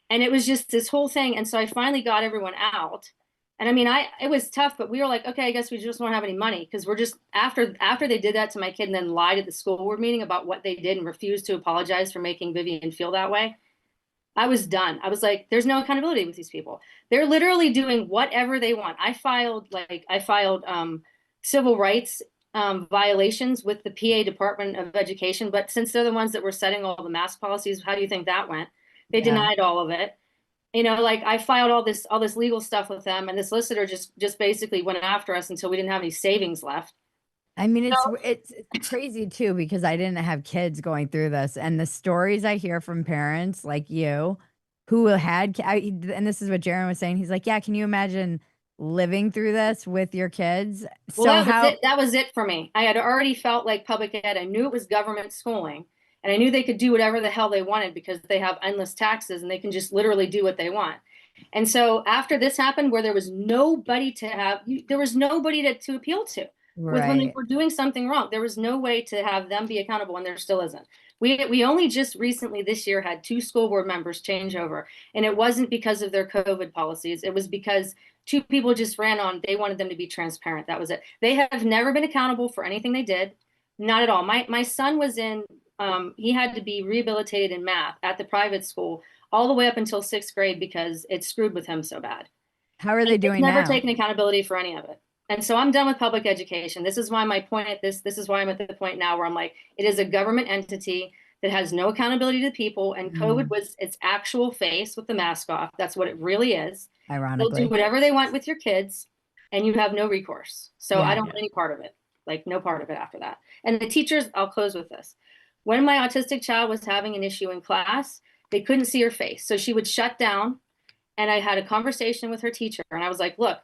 And it was just this whole thing. And so I finally got everyone out. And I mean, it was tough, but we were like, okay, I guess we just won't have any money, because we're just after they did that to my kid and then lied at the school board meeting about what they did and refused to apologize for making Vivian feel that way. I was done. I was like, there's no accountability with these people. They're literally doing whatever they want. I filed civil rights violations with the PA Department of Education, but since they're the ones that were setting all the mask policies, how do you think that went? They denied all of it. You know, like I filed all this legal stuff with them, and the solicitor just basically went after us until we didn't have any savings left.
I mean, it's crazy too, because I didn't have kids going through this, and the stories I hear from parents like you who had, and this is what Jaron was saying. He's like, yeah, can you imagine living through this with your kids?
Well, that was it for me. I had already felt like public ed. I knew it was government schooling, and I knew they could do whatever the hell they wanted because they have endless taxes and they can just literally do what they want. And so after this happened, where there was nobody to appeal to. With when they were doing something wrong, there was no way to have them be accountable, and there still isn't. We only just recently this year had 2 school board members change over, and it wasn't because of their COVID policies. It was because 2 people just they wanted them to be transparent. That was it. They have never been accountable for anything they did. Not at all. My son was he had to be rehabilitated in math at the private school all the way up until 6th grade because it screwed with him so bad.
How are they doing now?
Never taken accountability for any of it. And so I'm done with public education. This is why my point at this is why I'm at the point now where I'm like, it is a government entity that has no accountability to people, and COVID was its actual face with the mask off. That's what it really is.
Ironically.
They'll do whatever they want with your kids, and you have no recourse. So I don't want any part of it, like no part of it after that. And the teachers, I'll close with this. When my autistic child was having an issue in class, they couldn't see her face. So she would shut down, and I had a conversation with her teacher, and I was like, look,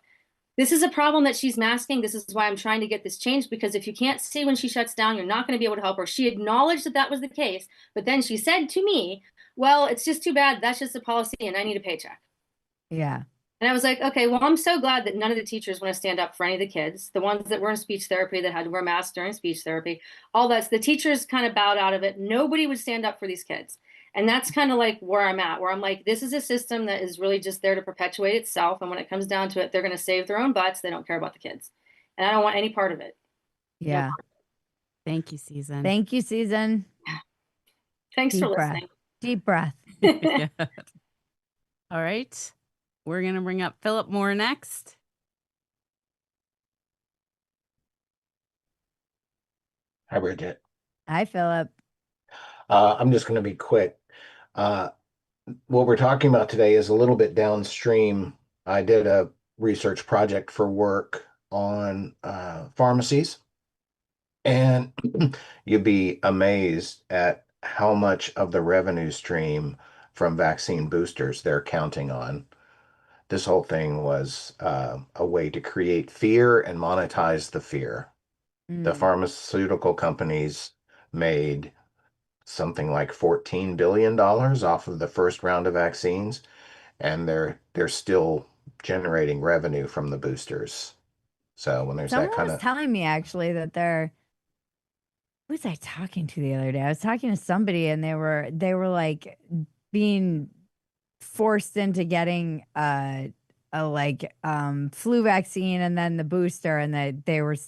this is a problem that she's masking. This is why I'm trying to get this changed, because if you can't see when she shuts down, you're not going to be able to help her. She acknowledged that was the case, but then she said to me, well, it's just too bad. That's just a policy and I need a paycheck.
Yeah.
And I was like, okay, well, I'm so glad that none of the teachers want to stand up for any of the kids, the ones that were in speech therapy that had to wear masks during speech therapy, all that. The teachers kind of bowed out of it. Nobody would stand up for these kids. And that's kind of like where I'm at, where I'm like, this is a system that is really just there to perpetuate itself. And when it comes down to it, they're going to save their own butts. They don't care about the kids. And I don't want any part of it.
Yeah.
No.
Thank you, Susan.
Thank you, Susan.
Thanks
Deep
for
breath.
listening.
Deep breath.
Yeah. All right. We're going to bring up Philip Moore next.
Hi, Bridget.
Hi, Philip.
I'm just going to be quick. What we're talking about today is a little bit downstream. I did a research project for work on pharmacies, and you'd be amazed at how much of the revenue stream from vaccine boosters they're counting on. This whole thing was a way to create fear and monetize the fear. The pharmaceutical companies made something like $14 billion off of the first round of vaccines, and they're still generating revenue from the boosters. So when there's
Someone
that kind
was
of
telling me actually that who was I talking to the other day? I was talking to somebody, and they were like being forced into getting a flu vaccine and then the booster, and that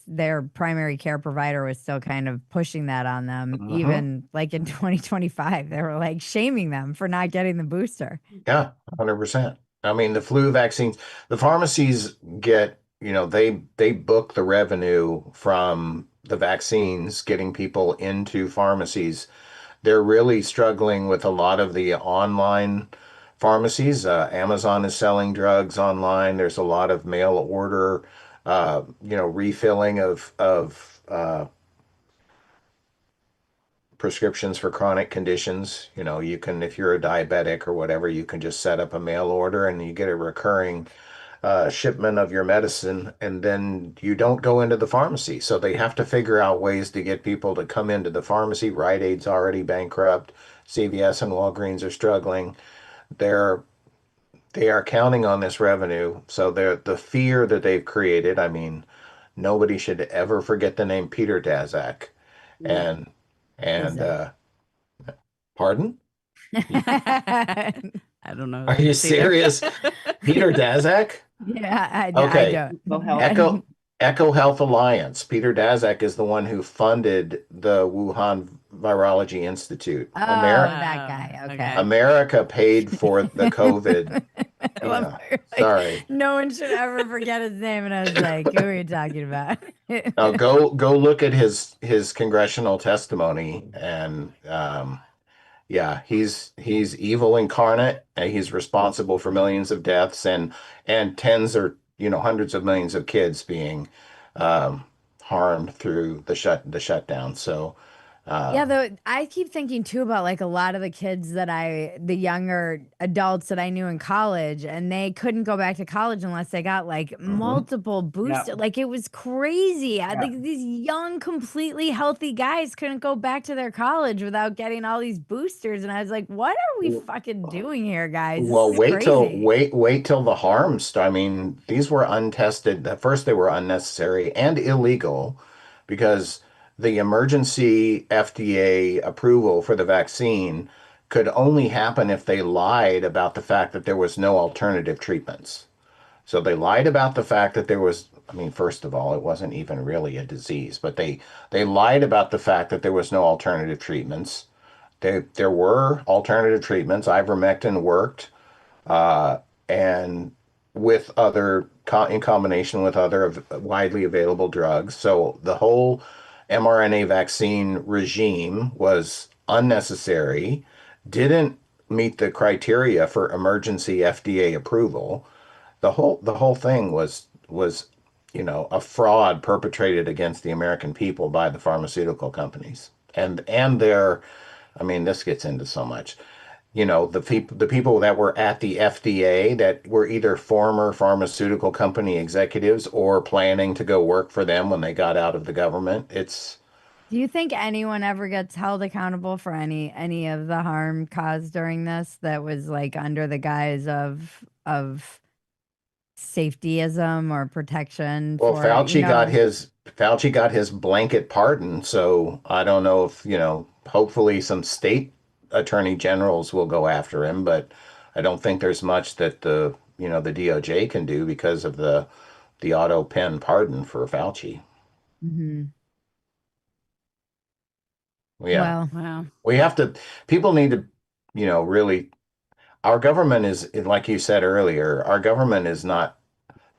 their primary care provider was still kind of pushing that on them. Even like in 2025, they were like shaming them for not getting the booster.
Yeah, 100%. I mean, the flu vaccines, the pharmacies get, they book the revenue from the vaccines, getting people into pharmacies. They're really struggling with a lot of the online pharmacies. Amazon is selling drugs online. There's a lot of mail order, refilling of prescriptions for chronic conditions. You know, you can, if you're a diabetic or whatever, you can just set up a mail order and you get a recurring shipment of your medicine, and then you don't go into the pharmacy. So they have to figure out ways to get people to come into the pharmacy. Rite Aid's already bankrupt. CVS and Walgreens are struggling. They're they are counting on this revenue. So the fear that they've created, I mean, nobody should ever forget the name Peter Daszak.
Yeah.
And and
that?
pardon?
I don't know.
Are you
this either.
serious? Peter Daszak?
Yeah, I
Okay.
don't.
Go help.
Echo Health Alliance. Peter Daszak is the one who funded the Wuhan Virology Institute.
Oh,
America,
that guy. Okay.
Okay.
America paid for the COVID.
I love
Yeah,
how you're like,
sorry.
no one should ever forget his name. And I was like, who are you talking about?
Now go look at his congressional testimony, and yeah, he's evil incarnate, and he's responsible for millions of deaths and tens or hundreds of millions of kids being harmed through the shutdown. So
Yeah, though I keep thinking too about like a lot of the kids the younger adults that I knew in college, and they couldn't go back to college unless they got like multiple boosters. Like it was crazy. I think these young, completely healthy guys couldn't go back to their college without getting all these boosters, and I was like, "What are we fucking doing here, guys?"
Well,
This is crazy.
wait till the harms. I mean, these were untested. At first, they were unnecessary and illegal because the emergency FDA approval for the vaccine could only happen if they lied about the fact that there was no alternative treatments. So they lied about the fact that there was, I mean, first of all, it wasn't even really a disease, but they lied about the fact that there was no alternative treatments. There were alternative treatments. Ivermectin worked, uh, and with in combination with other widely available drugs. So the whole mRNA vaccine regime was unnecessary, didn't meet the criteria for emergency FDA approval. The whole thing was a fraud perpetrated against the American people by the pharmaceutical companies. And their, I mean, this gets into so much. The people that were at the FDA that were either former pharmaceutical company executives or planning to go work for them when they got out of the government.
Do you think anyone ever gets held accountable for any of the harm caused during this that was like under the guise of safetyism or protection
Well,
for,
Fauci got his blanket pardon, so I don't know if, hopefully some state attorney generals will go after him, but I don't think there's much that the DOJ can do because of the auto pen pardon for Fauci.
Mhm.
Yeah.
Well,
Wow.
We have to, people need to, really, our government is, like you said earlier, our government is not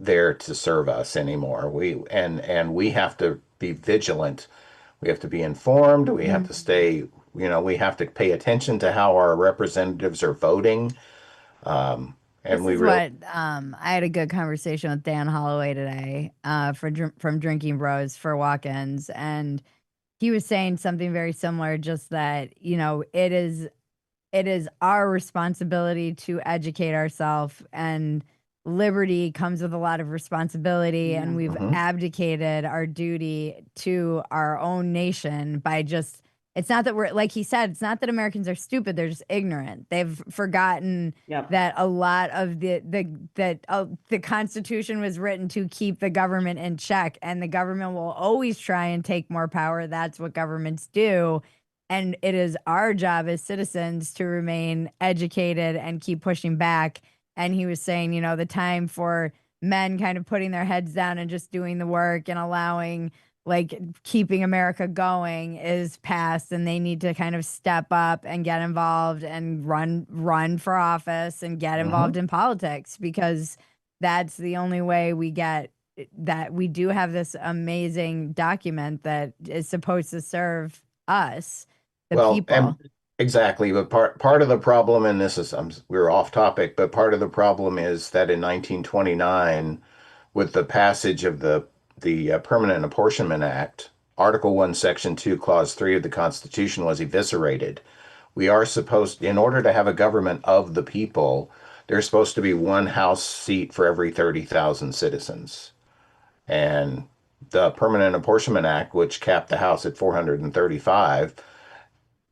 there to serve us anymore. And we have to be vigilant. We have to be informed. We have to stay, we have to pay attention to how our representatives are voting. And
this
we
is
really,
what I had a good conversation with Dan Holloway today from Drinking Bros for walk-ins, and he was saying something very similar, just that, it is our responsibility to educate ourselves, and liberty comes with a lot of responsibility, and we've abdicated our duty to our own nation by just, it's not that we're, like he said, it's not that Americans are stupid, they're just ignorant. They've forgotten that a lot of the Constitution was written to keep the government in check, and the government will always try and take more power. That's what governments do. And it is our job as citizens to remain educated and keep pushing back. And he was saying, the time for men kind of putting their heads down and just doing the work and allowing, like, keeping America going is past, and they need to kind of step up and get involved and run for office and get involved in politics, because that's the only way we get that. We do have this amazing document that is supposed to serve us, the people.
and exactly. But part of the problem, and this is, we're off topic, but part of the problem is that in 1929, with the passage of the Permanent Apportionment Act, Article 1, Section 2, Clause 3 of the Constitution was eviscerated. We are supposed, in order to have a government of the people, there's supposed to be one House seat for every 30,000 citizens. And the Permanent Apportionment Act, which capped the House at 435,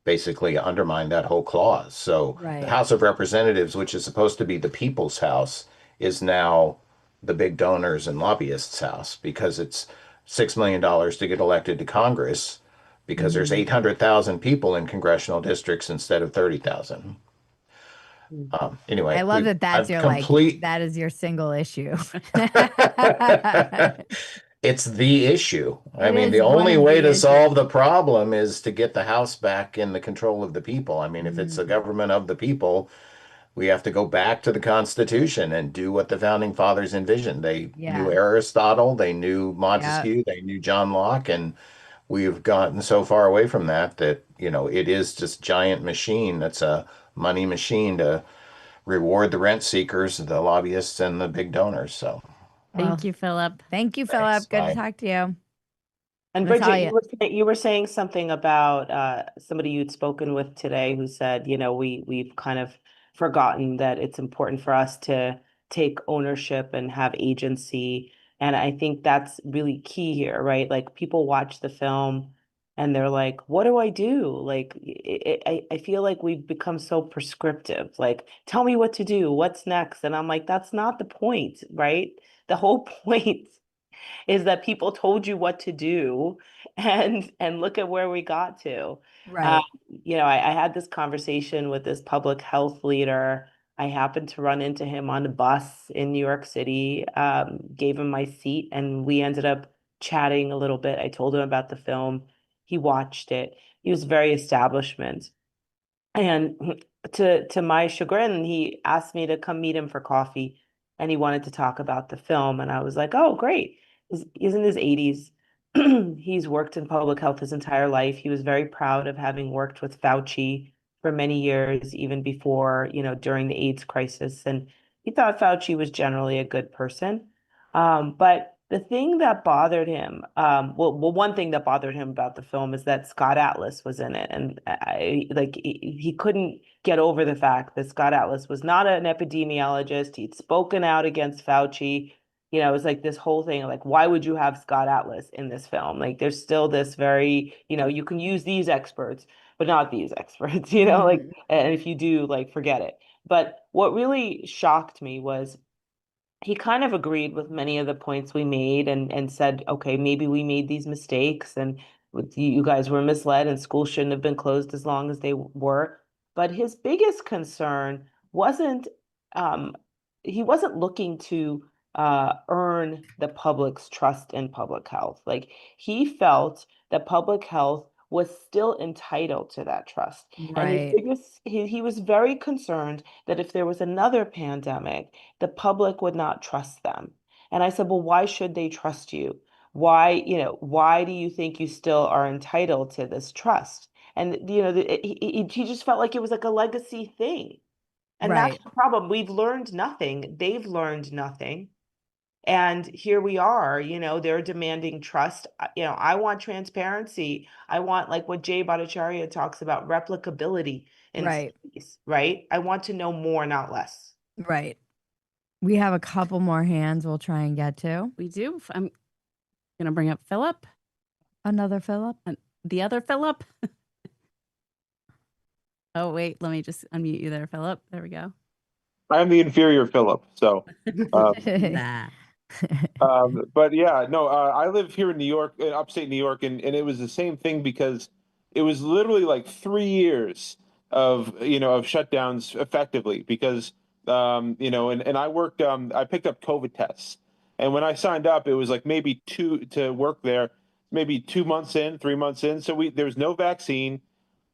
basically undermined that whole clause. So the
Right.
House of Representatives, which is supposed to be the people's house, is now the big donors and lobbyists' house because it's $6 million to get elected to Congress because there's
Mhm.
800,000 people in congressional districts instead of 30,000. Anyway,
I love that that's
I've
your that is your single issue.
It's the issue. I
It
mean,
is
the
one
only
of
way
the
to solve
issues.
the problem is to get the House back in the control of the people. I mean, if it's a
Mhm.
government of the people, we have to go back to the Constitution and do what the founding fathers envisioned. They knew
Yeah.
Aristotle, they knew
Yeah.
Montesquieu, they knew John Locke, and we've gotten so far away from that that, it is just giant machine. That's a money machine to reward the rent seekers, the lobbyists, and the big donors. So
Well,
Thank you, Philip.
thank you,
thanks.
Philip. Good to
Bye.
talk to you.
And Bridget,
Natalia.
you were saying something about somebody you'd spoken with today who said, we've kind of forgotten that it's important for us to take ownership and have agency. And I think that's really key here, right? Like people watch the film and they're like, what do I do? Like I feel like we've become so prescriptive. Like, tell me what to do, what's next? And I'm like, that's not the point, right? The whole point is that people told you what to do and look at where we got to.
Right.
I had this conversation with this public health leader. I happened to run into him on a bus in New York City, gave him my seat, and we ended up chatting a little bit. I told him about the film. He watched it. He was very establishment. And to my chagrin, he asked me to come meet him for coffee and he wanted to talk about the film. And I was like, oh, great. He's in his 80s. He's worked in public health his entire life. He was very proud of having worked with Fauci for many years, even before, during the AIDS crisis. And he thought Fauci was generally a good person. But the thing that bothered him, one thing that bothered him about the film is that Scott Atlas was in it, and he couldn't get over the fact that Scott Atlas was not an epidemiologist. He'd spoken out against Fauci. It was like this whole thing, like, why would you have Scott Atlas in this film? Like, there's still this very, you can use these experts, but not these experts, like,
Mhm.
and if you do, like, forget it. But what really shocked me was he kind of agreed with many of the points we made and said, okay, maybe we made these mistakes and you guys were misled and schools shouldn't have been closed as long as they were. But his biggest concern wasn't um, he wasn't looking to earn the public's trust in public health. Like he felt that public health was still entitled to that trust. And
Right.
he was very concerned that if there was another pandemic, the public would not trust them. And I said, well, why should they trust you? Why do you think you still are entitled to this trust? And, he just felt like it was like a legacy thing. And that's
Right.
the problem. We've learned nothing. They've learned nothing. And here we are, they're demanding trust. I want transparency. I want like what Jay Bhattacharya talks about, replicability in
Right.
studies, right? I want to know more, not less.
Right. We have a couple more hands we'll try and get to.
We do. I'm going to bring up Philip.
Another Philip.
And the other Philip. Oh, wait. Let me just unmute you there, Philip. There we go.
I'm the inferior Philip. So,
Nah.
but yeah, no, I live here in New York, in upstate New York, and it was the same thing because it was literally like 3 years of shutdowns effectively because and I worked I picked up COVID tests, and when I signed up, it was like maybe to work there, maybe 2 months in, 3 months in. So there was no vaccine.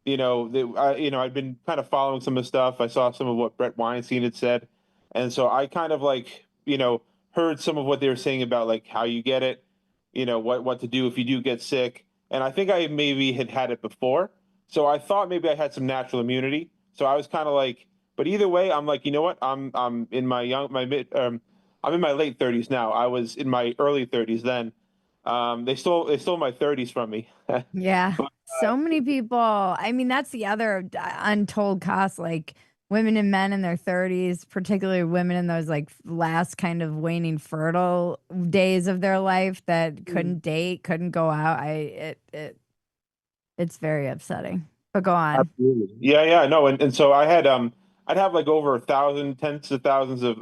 I'd been kind of following some of the stuff. I saw some of what Brett Weinstein had said, and so I kind of heard some of what they were saying about like how you get it, what to do if you do get sick. And I think I maybe had it before, so I thought maybe I had some natural immunity. So I was kind of like, but either way, I'm like, you know what? I'm in my late 30s now. I was in my early 30s then. They stole my 30s from me.
Yeah.
But,
So many people. I mean, that's the other untold cost. Like women and men in their 30s, particularly women in those like last kind of waning fertile days of their life that couldn't date, couldn't go out. It's very upsetting. But go on.
Absolutely. Yeah, no, and so I'd have like over 1,000, tens of thousands of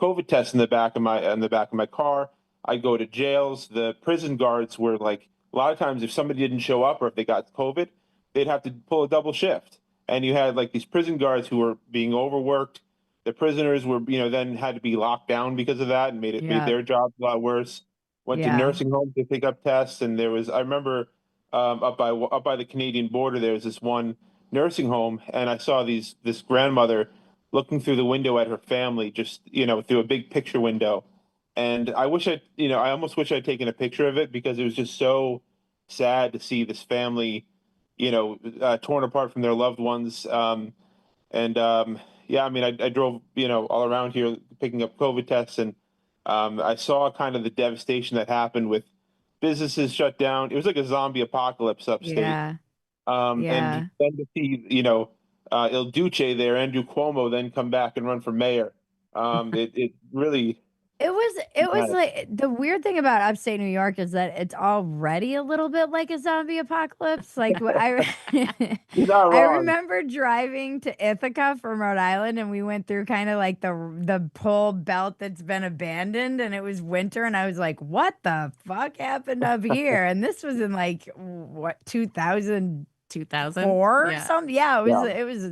COVID tests in the back of my car. I'd go to jails. The prison guards were like a lot of times if somebody didn't show up or if they got COVID, they'd have to pull a double shift. And you had like these prison guards who were being overworked. The prisoners were, then had to be locked down because of that and made
Yeah.
their jobs a lot worse. Went to
Yeah.
nursing homes to pick up tests, and I remember up by the Canadian border, there was this one nursing home, and I saw this grandmother looking through the window at her family, just through a big picture window, and I almost wish I'd taken a picture of it because it was just so sad to see this family, torn apart from their loved ones. And Yeah, I mean, I drove all around here picking up COVID tests, and I saw kind of the devastation that happened with businesses shut down. It was like a zombie apocalypse upstate.
Yeah.
And
Yeah.
then to see Il Duce there, Andrew Cuomo, then come back and run for mayor. It really
It was
matters.
like the weird thing about upstate New York is that it's already a little bit like a zombie apocalypse. Like
You're not
I
wrong.
remember driving to Ithaca from Rhode Island and we went through kind of like the pole belt that's been abandoned and it was winter and I was like, what the fuck happened up here? And this was in like what 2004
2000.
or
Yeah.
something. Yeah,
Yeah.
it was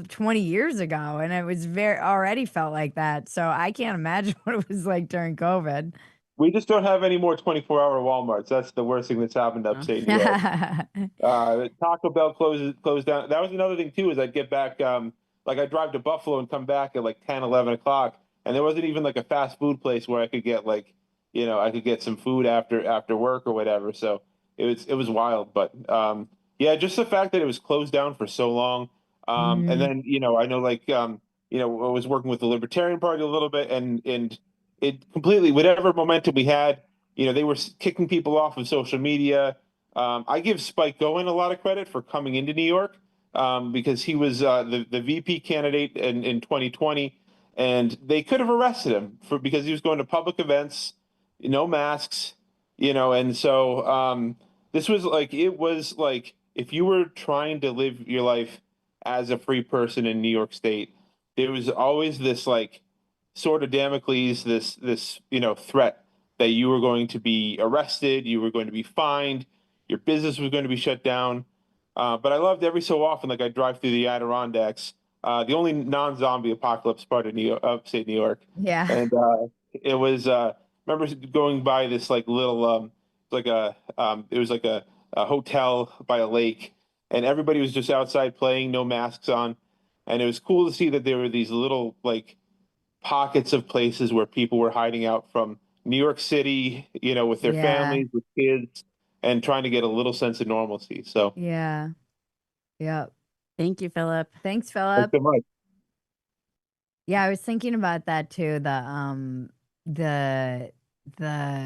20 years ago and it was already felt like that. So I can't imagine what it was like during COVID.
We just don't have any more 24-hour Walmarts. That's the worst thing that's happened to upstate New York. Taco Bell closed down. That was another thing too, is I'd get back, like I'd drive to Buffalo and come back at like 10, 11 o'clock. And there wasn't even like a fast food place where I could get I could get some food after work or whatever. So it was wild. But yeah, just the fact that it was closed down for so long. And
Mhm.
then, I know I was working with the Libertarian Party a little bit, and it completely, whatever momentum we had, they were kicking people off of social media. I give Spike Goen a lot of credit for coming into New York, because he was the VP candidate in 2020, and they could have arrested him because he was going to public events, no masks, and so it was like if you were trying to live your life as a free person in New York State, there was always this like sort of Damocles, this threat that you were going to be arrested, you were going to be fined, your business was going to be shut down. But I loved every so often, like I drive through the Adirondacks, the only non-zombie apocalypse part of upstate New York,
Yeah.
and it was. Remember going by this like little, it was like a hotel by a lake, and everybody was just outside playing, no masks on, and it was cool to see that there were these little like pockets of places where people were hiding out from New York City, with their
Yeah.
families, with kids, and trying to get a little sense of normalcy. So
Yeah. Yep.
Thank you, Philip.
Thanks,
thanks
Philip.
so much.
Yeah, I was thinking about that too. The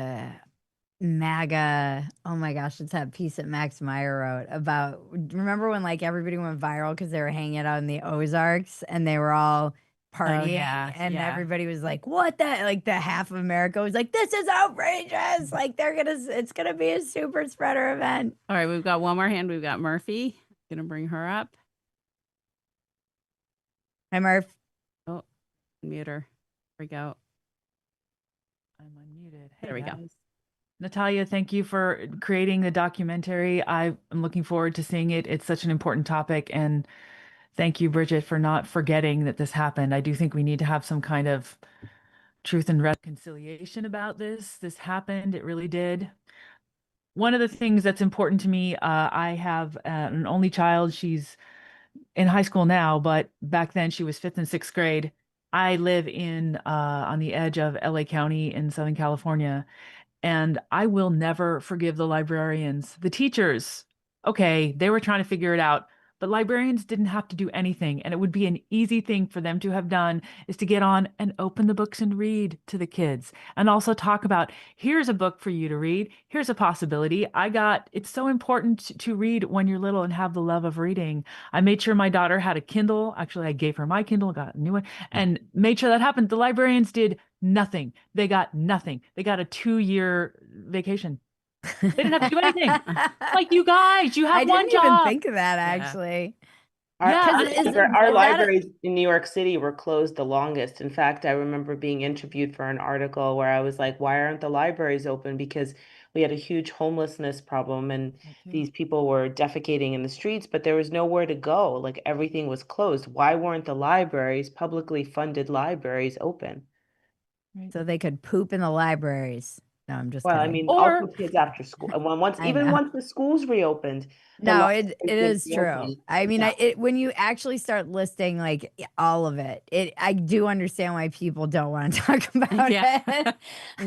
MAGA. Oh my gosh, it's that piece that Max Meyer wrote about. Remember when like everybody went viral because they were hanging out in the Ozarks and they were all partying,
yeah,
and
yeah.
everybody was like, "What the?" Like the half of America was like, "This is outrageous!" Like it's gonna be a super spreader event.
All right, we've got one more hand. We've got Murphy. Gonna bring her up.
Hi, Murph.
Oh, mute her. There we go.
I'm unmuted. Hey,
There we go.
guys. Natalia, thank you for creating the documentary. I'm looking forward to seeing it. It's such an important topic. And thank you, Bridget, for not forgetting that this happened. I do think we need to have some kind of truth and reconciliation about this. This happened. It really did. One of the things that's important to me, I have an only child. She's in high school now, but back then she was 5th and 6th grade. I live on the edge of LA County in Southern California. And I will never forgive the librarians, the teachers. Okay, they were trying to figure it out, but librarians didn't have to do anything. And it would be an easy thing for them to have done, is to get on and open the books and read to the kids, and also talk about, here's a book for you to read. Here's a possibility. It's so important to read when you're little and have the love of reading. I made sure my daughter had a Kindle. Actually, I gave her my Kindle, got a new one, and made sure that happened. The librarians did nothing. They got nothing. They got a 2-year vacation. They didn't have to do anything. Like, you guys, you have
I
one
didn't even
job.
think of that, actually.
Our
that
libraries in New York City were closed the longest. In fact, I remember being interviewed for an article where I was like, why aren't the libraries open? Because we had a huge homelessness problem and these people were defecating in the streets, but there was nowhere to go. Like, everything was closed. Why weren't the libraries, publicly funded libraries, open?
So they could poop in the libraries. No, I'm just
Well, I
kidding.
mean, also kids after school. And once
I know.
once the schools reopened, the
No,
libraries
it
didn't
is true.
reopen.
I mean,
Yeah.
when you actually start listing like all of it, I do understand why people don't want to talk about
Yeah.
it.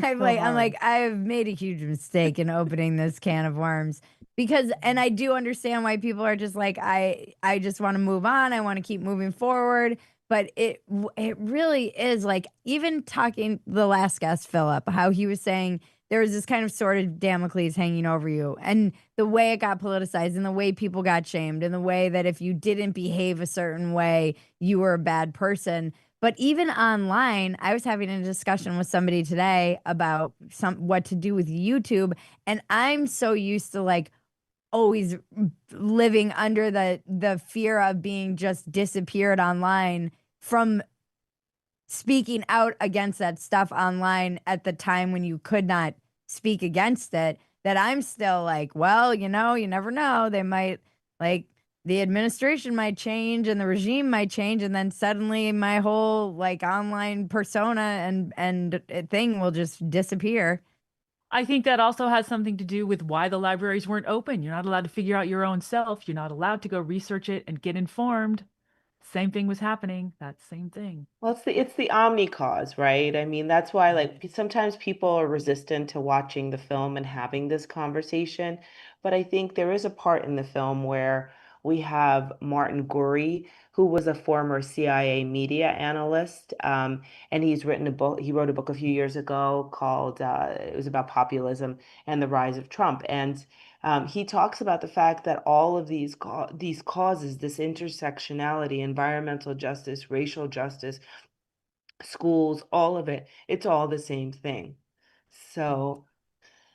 I'm like, I've made a huge mistake in opening this can of worms because, and I do understand why people are just like, I just want to move on. I want to keep moving forward. But it really is like, even talking the last guest, Philip, how he was saying there was this kind of sword of Damocles hanging over you, and the way it got politicized, and the way people got shamed, and the way that if you didn't behave a certain way, you were a bad person. But even online, I was having a discussion with somebody today about what to do with YouTube, and I'm so used to like always living under the fear of being just disappeared online from speaking out against that stuff online at the time when you could not speak against it, that I'm still like, well, you never know. They might, like, the administration might change and the regime might change, and then suddenly my whole like online persona and thing will just disappear.
I think that also has something to do with why the libraries weren't open. You're not allowed to figure out your own self. You're not allowed to go research it and get informed. Same thing was happening. That same thing.
Well, it's the omni cause, right? I mean, that's why like sometimes people are resistant to watching the film and having this conversation. But I think there is a part in the film where we have Martin Gurry, who was a former CIA media analyst, and he's written a book. He wrote a book a few years ago called it was about populism and the rise of Trump. And he talks about the fact that all of these causes, this intersectionality, environmental justice, racial justice, schools, all of it, it's all the same thing. So,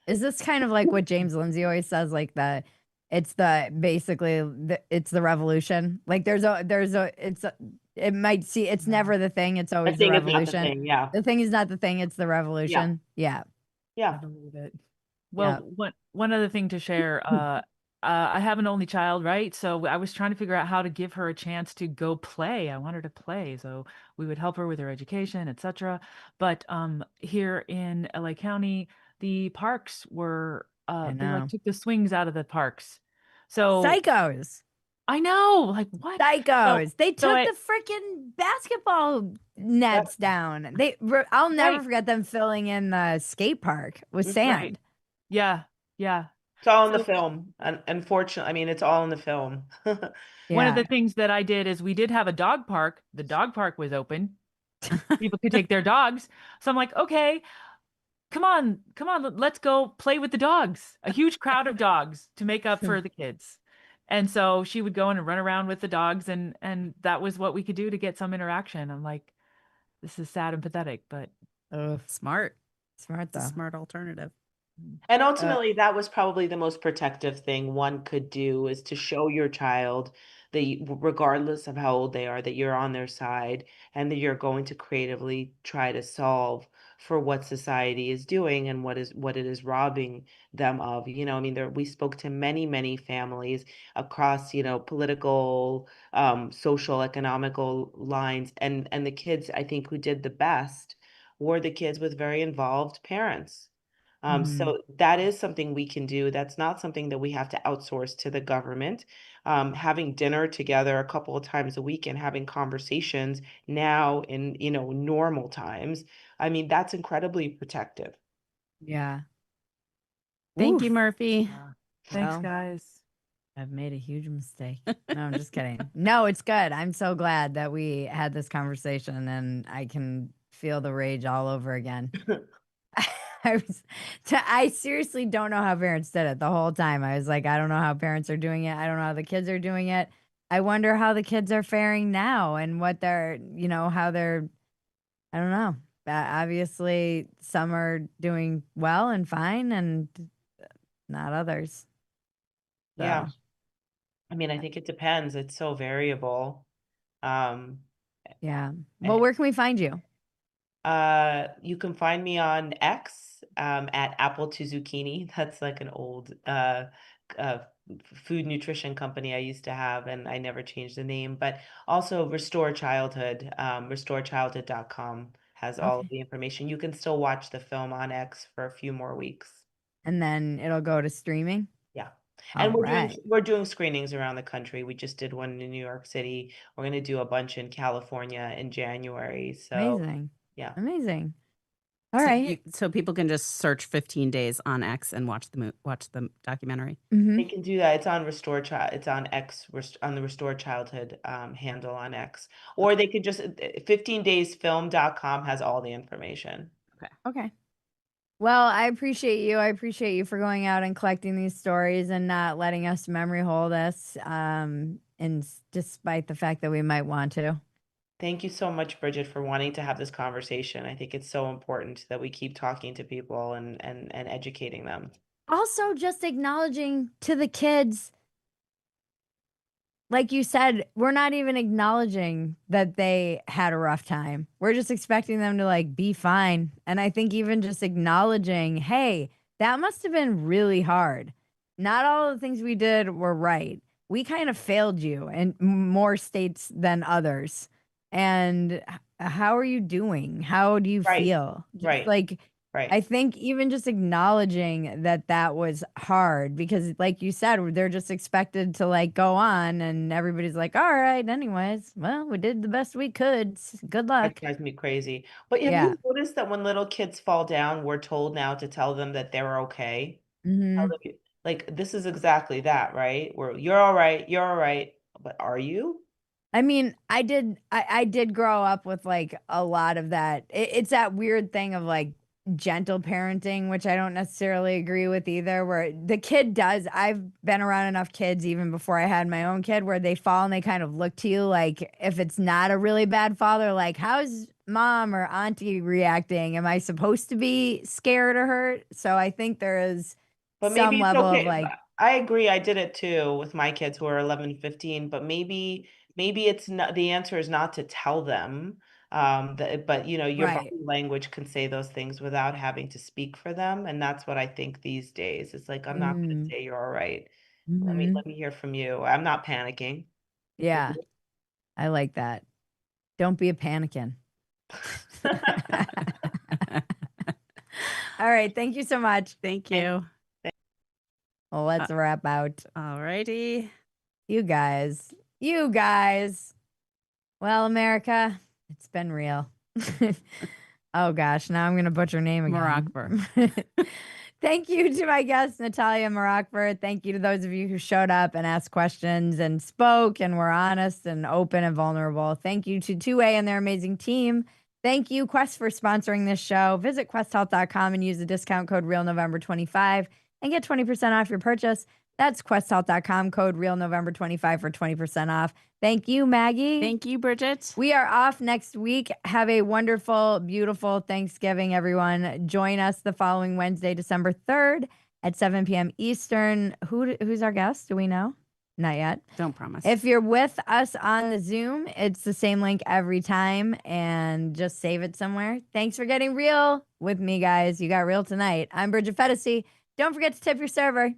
Is this kind of like what James Lindsay always says, like it's the revolution? Like it might see, it's never the thing, it's
the
always the
thing is not the
revolution.
thing. Yeah.
The thing is not the thing, it's the revolution. Yeah.
I
Yeah.
believe it. Well, one other thing to share, I have an only child, right? So I was trying to figure out how to give her a chance to go play. I want her to play, so we would help her with her education, etc. But here in LA County, the parks were
I
they
know.
like took the swings out of the parks. So
Psychos.
I know, like, what?
Psychos. They
so
took
I-
the freaking basketball nets down. I'll never
Right.
forget them filling in the skate park with
Right.
sand.
Yeah, yeah.
It's all in the
So-
film. And unfortunately, I mean, it's all in the film.
One of
Yeah.
the things that I did is we did have a dog park. The dog park was open. People could take their dogs. So I'm like, okay, come on, let's go play with the dogs. A huge crowd of dogs to make up for the kids. And so she would go in and run around with the dogs, and that was what we could do to get some interaction. I'm like, this is sad and pathetic, but
Smart.
Smart
It's a
though.
smart alternative.
And ultimately, that was probably the most protective thing one could do, is to show your child that regardless of how old they are, that you're on their side and that you're going to creatively try to solve for what society is doing and what it is robbing them of. I mean, we spoke to many, many families across, political, social, economical lines, and the kids, I think, who did the best were the kids with very involved parents. So that is something we can do. That's not something that we have to outsource to the government. Having dinner together a couple of times a week and having conversations now in, normal times, I mean, that's incredibly protective.
Yeah.
Thank you,
Oof.
Murphy.
thanks,
Well.
guys.
I've made a huge mistake. No, I'm just kidding. No, it's good. I'm so glad that we had this conversation and I can feel the rage all over again. I seriously don't know how parents did it the whole time. I was like, I don't know how parents are doing it. I don't know how the kids are doing it. I wonder how the kids are faring now and what they're, how they're, I don't know. Obviously, some are doing well and fine and not others.
Yeah.
So,
I mean, I think it depends. It's so variable. Um,
yeah. Well, where can we find you?
You can find me on X at Apple to Zucchini. That's like an old uh, food nutrition company I used to have, and I never changed the name. But also Restore Childhood, restorechildhood.com has all of
Okay.
the information. You can still watch the film on X for a few more weeks.
And then it'll go to streaming.
Yeah.
All
And
right.
we're doing screenings around the country. We just did one in New York City. We're going to do a bunch in California in January. So,
Amazing.
yeah.
Amazing. All
so
right.
so people can just search 15 Days on X and watch the documentary.
Mhm.
They can do that. It's on Restore Child. It's on X, on the Restore Childhood handle on X. Or they could just 15daysfilm.com has all the information.
Okay. Well, I appreciate you. I appreciate you for going out and collecting these stories and not letting us memory hold us. And despite the fact that we might want to.
Thank you so much, Bridget, for wanting to have this conversation. I think it's so important that we keep talking to people and educating them.
Also, just acknowledging to the kids, like you said, we're not even acknowledging that they had a rough time. We're just expecting them to like be fine. And I think even just acknowledging, hey, that must have been really hard. Not all of the things we did were right. We kind of failed you in more states than others. And how are you doing? How do you
Right.
feel? Just
Right.
like,
Right.
I think even just acknowledging that that was hard because, like you said, they're just expected to like go on, and everybody's like, "All right, anyways, well, we did the best we could. Good
That
luck."
drives me crazy. But have
Yeah.
you noticed that when little kids fall down, we're told now to tell them that they're okay? Tell
Hmm.
them, like, this is exactly that, right? Where you're all right, you're all right. But are you?
I mean, I did grow up with like a lot of that. It's that weird thing of like gentle parenting, which I don't necessarily agree with either, where the kid does. I've been around enough kids even before I had my own kid where they fall and they kind of look to you like if it's not a really bad father, like how's mom or auntie reacting? Am I supposed to be scared or hurt? So I think there is
But
some
maybe it's
level of
okay.
like,
I agree. I did it too with my kids who are 11 and 15, but maybe it's not, the answer is not to tell them that, but your body
right.
language can say those things without having to speak for them. And that's what I think these days. It's like, I'm not going to
Mm-hmm.
say you're all right.
Mm-hmm.
Let me hear from you. I'm not panicking.
Yeah, I like that. Don't be a panikin. All right. Thank you so much.
Thank you.
Well, let's wrap out.
All righty.
You guys. You guys. Well, America, it's been real. Oh, gosh. Now I'm going to butcher her name again.
Morford.
Thank you to my guest, Natalia Morford. Thank you to those of you who showed up and asked questions and spoke and were honest and open and vulnerable. Thank you to 2A and their amazing team. Thank you, Quest, for sponsoring this show. Visit questhealth.com and use the discount code REALNovember25 and get 20% off your purchase. That's questhealth.com, code REALNovember25 for 20% off. Thank you, Maggie.
Thank you, Bridget.
We are off next week. Have a wonderful, beautiful Thanksgiving, everyone. Join us the following Wednesday, December 3rd at 7 p.m. Eastern. Who's our guest? Do we know? Not yet.
Don't promise.
If you're with us on the Zoom, it's the same link every time, and just save it somewhere. Thanks for getting real with me, guys. You got real tonight. I'm Bridget Phetasy. Don't forget to tip your server.